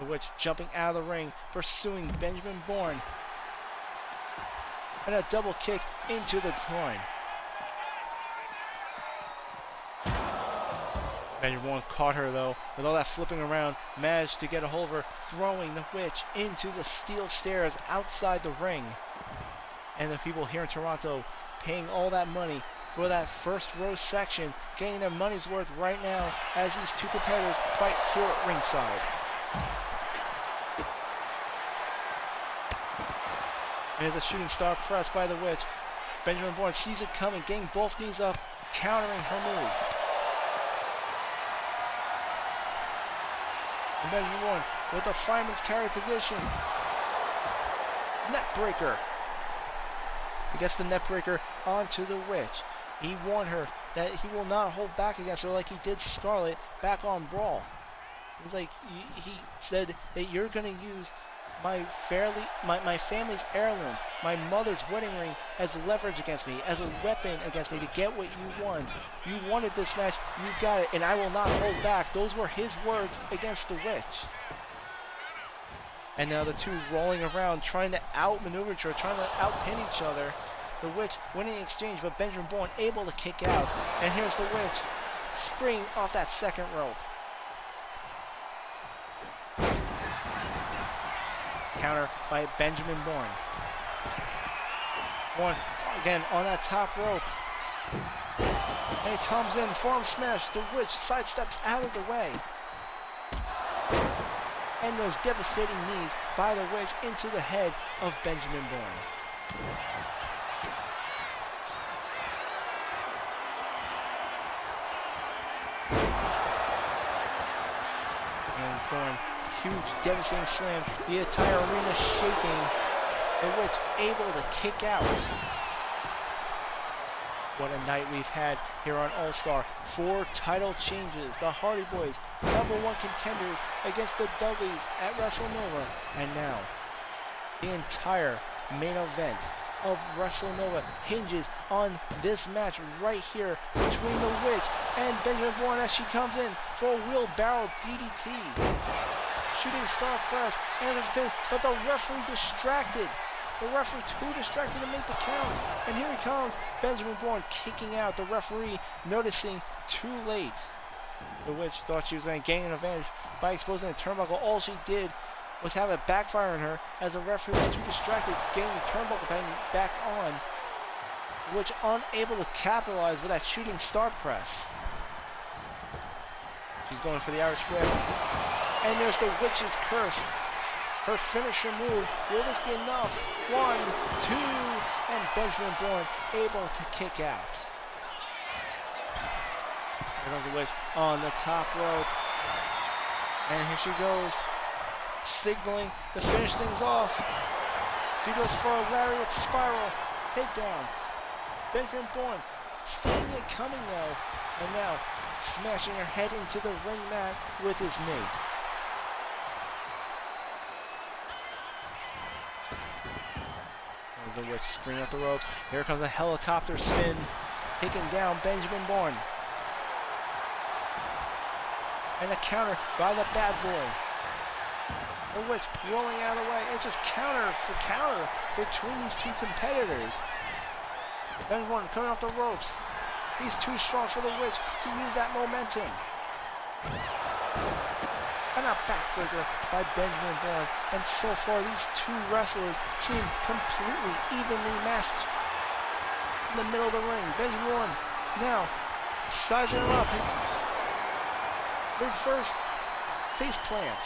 The Witch jumping out of the ring, pursuing Benjamin Bourne. And a double kick into the groin. Benjamin Bourne caught her though, with all that flipping around, managed to get a hold of her, throwing the Witch into the steel stairs outside the ring. And the people here in Toronto paying all that money for that first row section, getting their money's worth right now as these two competitors fight here at ringside. And there's a shooting star press by the Witch, Benjamin Bourne sees it coming, getting both knees up, countering her move. And Benjamin Bourne with a fireman's carry position. Net breaker. He gets the net breaker onto the witch. He warned her that he will not hold back against her like he did Scarlett back on Brawl. He's like, he said that you're going to use my family's heirloom, my mother's wedding ring, as leverage against me, as a weapon against me to get what you want. You wanted this match, you got it, and I will not hold back. Those were his words against the witch. And now the two rolling around, trying to outmaneuver each other, trying to outpin each other. The witch winning the exchange, but Benjamin Bourne able to kick out. And here's the witch, spring off that second rope. Counter by Benjamin Bourne. Bourne again on that top rope. And he comes in, forearm smash. The witch sidesteps out of the way. And those devastating knees by the witch into the head of Benjamin Bourne. And Bourne, huge devastating slam, the entire arena shaking. The witch able to kick out. What a night we've had here on All-Star. 4 title changes. The Hardy Boys, #1 contenders against the Dudleys at WrestleNova. And now, the entire main event of WrestleNova hinges on this match right here between the witch and Benjamin Bourne as she comes in for a wheelbarrow DDT. Shooting star press and a spin, but the referee distracted. The referee too distracted to make the count. And here he comes, Benjamin Bourne kicking out. The referee noticing too late. The witch thought she was going to gain an advantage by exposing the turnbuckle. All she did was have it backfire on her as the referee was too distracted getting the turnbuckle back on. The witch unable to capitalize with that shooting star press. She's going for the Irish whip. And there's the witch's curse. Her finisher move. Will this be enough? 1, 2, and Benjamin Bourne able to kick out. There goes the witch on the top rope. And here she goes, signaling to finish things off. She goes for a lariat spiral takedown. Benjamin Bourne seeing it coming though, and now smashing her head into the ring mat with his knee. The witch spring up the ropes. Here comes a helicopter spin, taking down Benjamin Bourne. And a counter by the bad boy. The witch rolling out of the way. It's just counter for counter between these two competitors. Benjamin Bourne coming off the ropes. He's too strong for the witch to use that momentum. And a backbreaker by Benjamin Bourne. And so far, these two wrestlers seem completely evenly matched in the middle of the ring. Benjamin Bourne now sizing her up. Reverse face plant.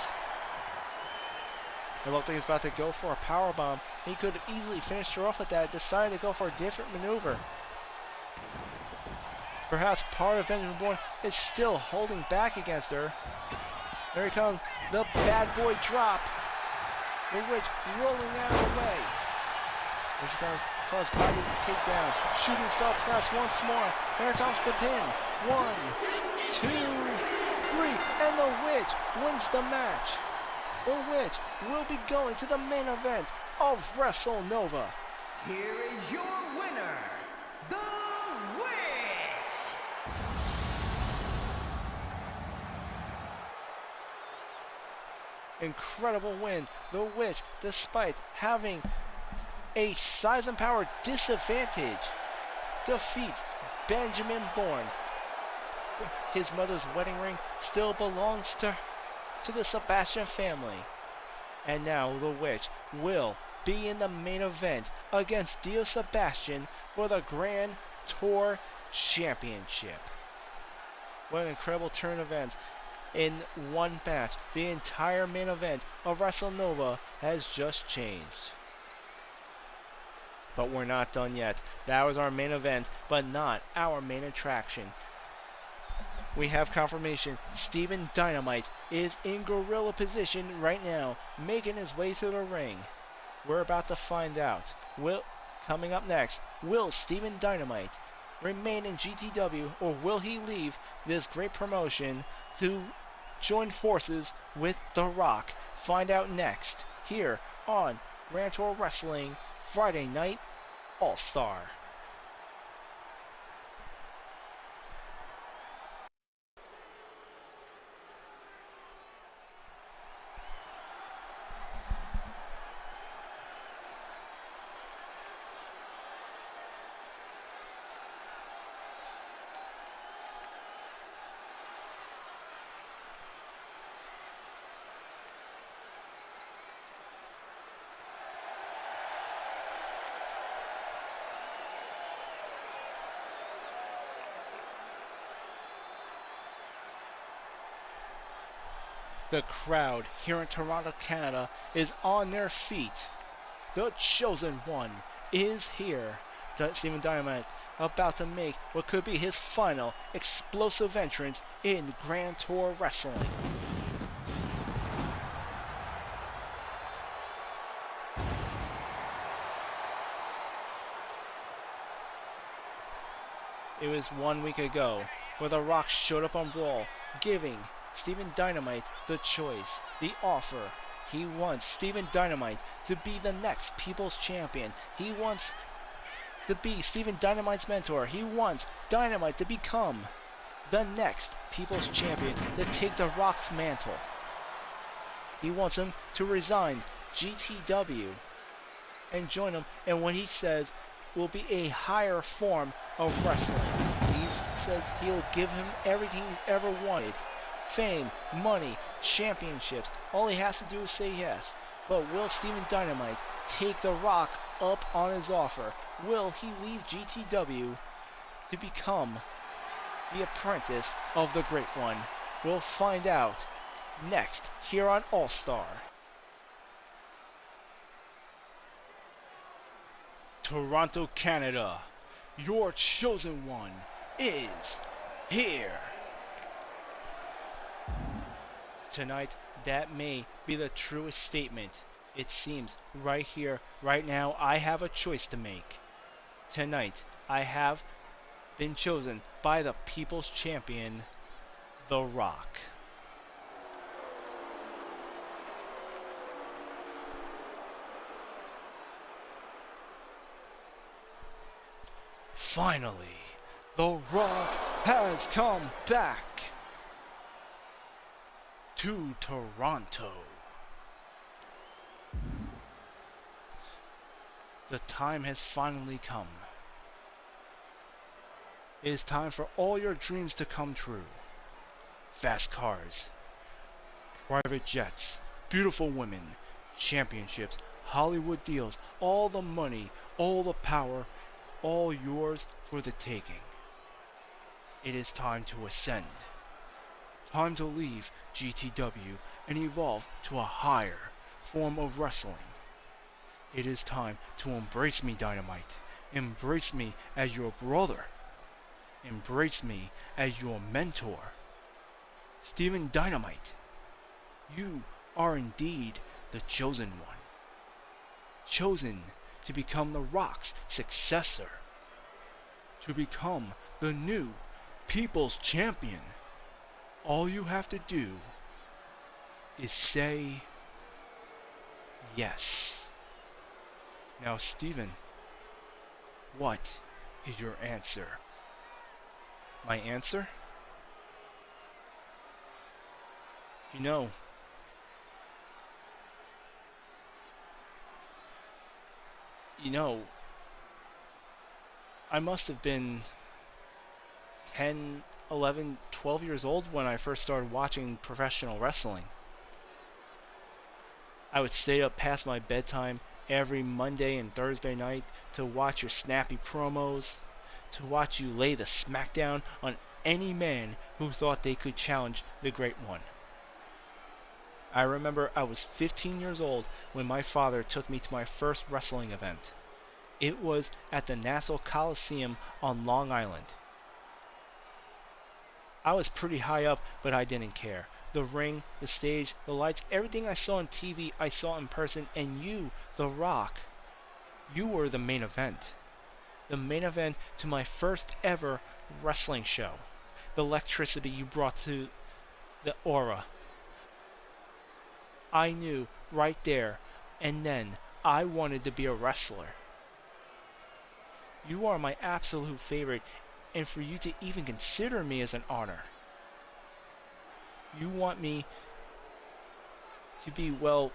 It looked like he's about to go for a powerbomb. He could have easily finished her off with that. Decided to go for a different maneuver. Perhaps part of Benjamin Bourne is still holding back against her. There he comes, the bad boy drop. The witch rolling out of the way. There she comes, cross body takedown. Shooting star press once more. There comes the pin. 1, 2, 3. And the witch wins the match. The witch will be going to the main event of WrestleNova. Here is your winner, the Witch! Incredible win. The witch, despite having a size and power disadvantage, defeats Benjamin Bourne. His mother's wedding ring still belongs to the Sebastian family. And now the witch will be in the main event against Dio Sebastian for the Grand Tour Championship. What an incredible turn of events. In one match, the entire main event of WrestleNova has just changed. But we're not done yet. That was our main event, but not our main attraction. We have confirmation. Steven Dynamite is in gorilla position right now, making his way to the ring. We're about to find out. Coming up next, will Steven Dynamite remain in GTW, or will he leave this great promotion to join forces with The Rock? Find out next, here on Grand Tour Wrestling Friday Night All-Star. The crowd here in Toronto, Canada is on their feet. The Chosen One is here. Steven Dynamite about to make what could be his final explosive entrance in Grand Tour Wrestling. It was 1 week ago where The Rock showed up on Brawl, giving Steven Dynamite the choice, the offer. He wants Steven Dynamite to be the next People's Champion. He wants to be Steven Dynamite's mentor. He wants Dynamite to become the next People's Champion, to take The Rock's mantle. He wants him to resign GTW and join him in what he says will be a higher form of wrestling. He says he'll give him everything he's ever wanted. Fame, money, championships. All he has to do is say yes. But will Steven Dynamite take The Rock up on his offer? Will he leave GTW to become the apprentice of the Great One? We'll find out next here on All-Star. Toronto, Canada, your Chosen One is here. Tonight, that may be the truest statement. It seems right here, right now, I have a choice to make. Tonight, I have been chosen by the People's Champion, The Rock. Finally, The Rock has come back to Toronto. The time has finally come. It is time for all your dreams to come true. Fast cars, private jets, beautiful women, championships, Hollywood deals, all the money, all the power, all yours for the taking. It is time to ascend. Time to leave GTW and evolve to a higher form of wrestling. It is time to embrace me, Dynamite. Embrace me as your brother. Embrace me as your mentor. Steven Dynamite, you are indeed the Chosen One. Chosen to become The Rock's successor. To become the new People's Champion. All you have to do is say yes. Now, Steven, what is your answer? My answer? You know, I must have been 10, 11, 12 years old when I first started watching professional wrestling. I would stay up past my bedtime every Monday and Thursday night to watch your snappy promos, to watch you lay the smackdown on any man who thought they could challenge the Great One. I remember I was 15 years old when my father took me to my first wrestling event. It was at the Nassau Coliseum on Long Island. I was pretty high up, but I didn't care. The ring, the stage, the lights, everything I saw on TV, I saw in person, and you, The Rock, you were the main event. The main event to my first ever wrestling show. The electricity you brought to the aura. I knew right there and then I wanted to be a wrestler. You are my absolute favorite, and for you to even consider me as an honor. You want me to be, well,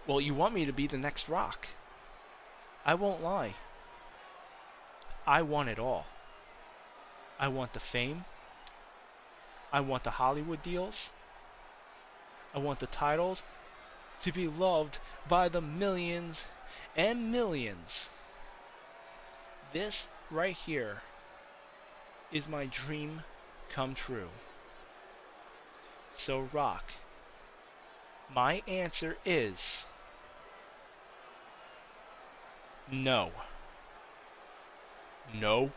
you want me to be the next Rock. I won't lie. I want it all. I want the fame. I want the Hollywood deals. I want the titles, to be loved by the millions and millions. This right here is my dream come true. So Rock, my answer is no. No?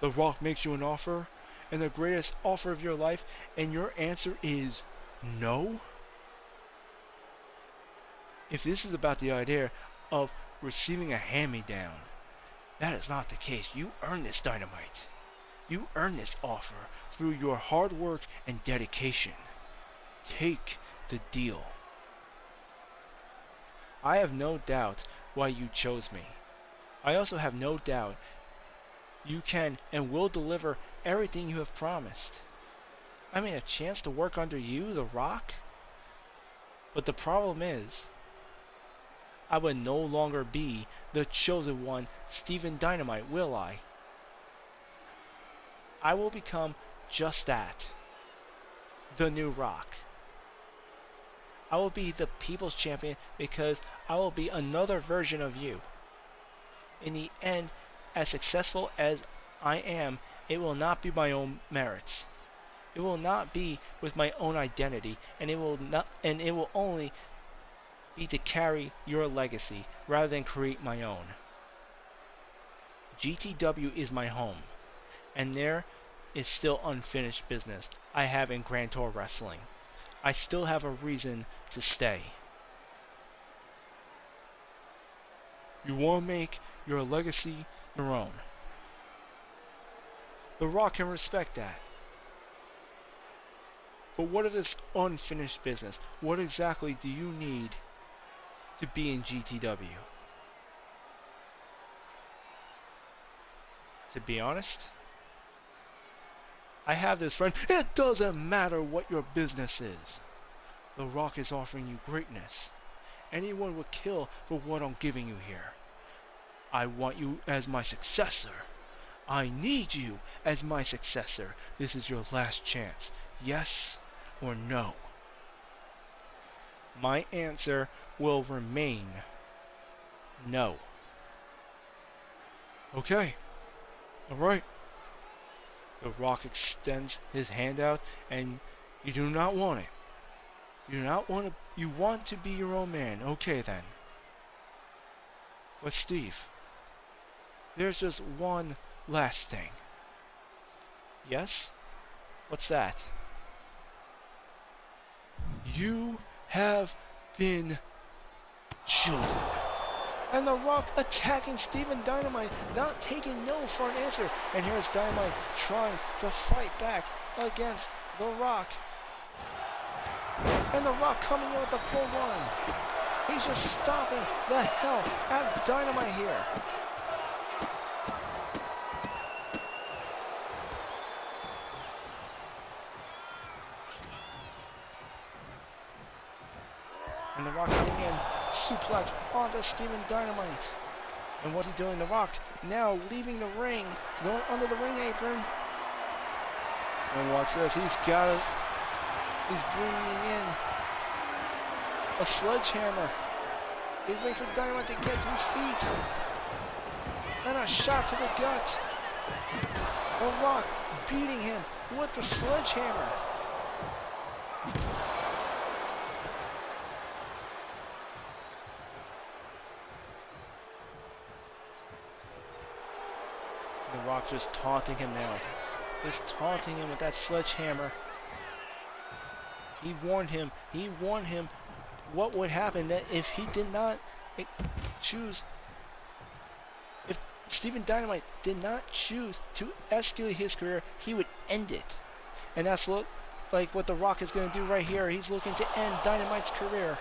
The Rock makes you an offer, and the greatest offer of your life, and your answer is no? If this is about the idea of receiving a hand-me-down, that is not the case. You earned this, Dynamite. You earned this offer through your hard work and dedication. Take the deal. I have no doubt why you chose me. I also have no doubt you can and will deliver everything you have promised. I mean, a chance to work under you, The Rock? But the problem is, I would no longer be the chosen one, Stephen Dynamite, will I? I will become just that. The new Rock. I will be the people's champion because I will be another version of you. In the end, as successful as I am, it will not be my own merits. It will not be with my own identity, and it will only be to carry your legacy rather than create my own. GTW is my home, and there is still unfinished business I have in Grand Tour Wrestling. I still have a reason to stay. You want to make your legacy your own. The Rock can respect that. But what if it's unfinished business? What exactly do you need to be in GTW? To be honest, I have this friend. It doesn't matter what your business is. The Rock is offering you greatness. Anyone would kill for what I'm giving you here. I want you as my successor. I need you as my successor. This is your last chance. Yes or no? My answer will remain no. Okay. Alright. The Rock extends his hand out, and you do not want it. You want to be your own man. Okay then. But Steve, there's just one last thing. Yes? What's that? You have been chosen. And The Rock attacking Stephen Dynamite, not taking no for an answer. And here's Dynamite trying to fight back against The Rock. And The Rock coming in with the clothesline. He's just stomping the hell out of Dynamite here. And The Rock coming in, suplex onto Stephen Dynamite. And what's he doing? The Rock now leaving the ring, going under the ring apron. And watch this, he's bringing in a sledgehammer. He's waiting for Dynamite to get to his feet. And a shot to the gut. The Rock beating him with the sledgehammer. The Rock just taunting him now. Just taunting him with that sledgehammer. He warned him what would happen that if he did not choose, if Stephen Dynamite did not choose to escalate his career, he would end it. And that's like what The Rock is going to do right here. He's looking to end Dynamite's career.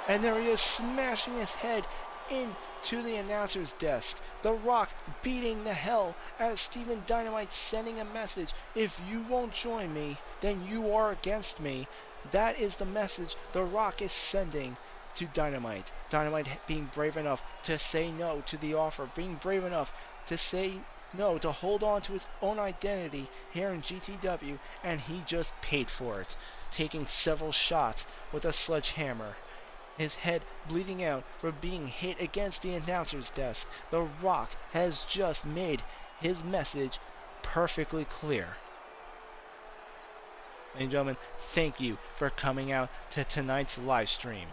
And there he is, smashing his head into the announcer's desk. The Rock beating the hell out of Stephen Dynamite, sending a message. If you won't join me, then you are against me. That is the message The Rock is sending to Dynamite. Dynamite being brave enough to say no to the offer, being brave enough to say no, to hold on to his own identity here in GTW, and he just paid for it, taking several shots with a sledgehammer. His head bleeding out for being hit against the announcer's desk. The Rock has just made his message perfectly clear. Ladies and gentlemen, thank you for coming out to tonight's live stream.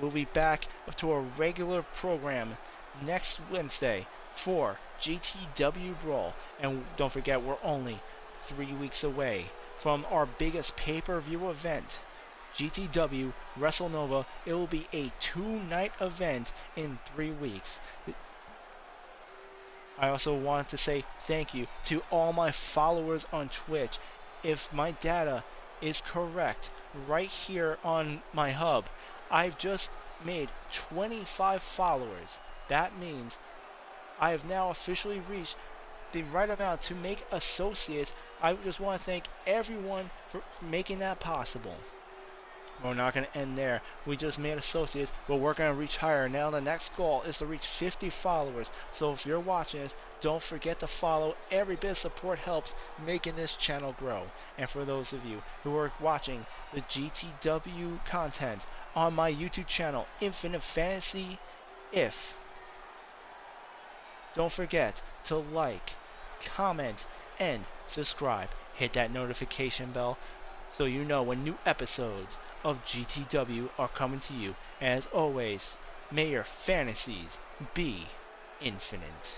We'll be back to a regular program next Wednesday for GTW Brawl. And don't forget, we're only 3 weeks away from our biggest pay-per-view event, GTW WrestleNova. It will be a 2-night event in 3 weeks. I also want to say thank you to all my followers on Twitch. If my data is correct, right here on my hub, I've just made 25 followers. That means I have now officially reached the right amount to make associates. I just want to thank everyone for making that possible. We're not going to end there. We just made associates, but we're going to reach higher. Now the next goal is to reach 50 followers. So if you're watching this, don't forget to follow. Every bit of support helps making this channel grow. And for those of you who are watching the GTW content on my YouTube channel, Infinite Fantasy If, don't forget to like, comment, and subscribe. Hit that notification bell so you know when new episodes of GTW are coming to you. And as always, may your fantasies be infinite.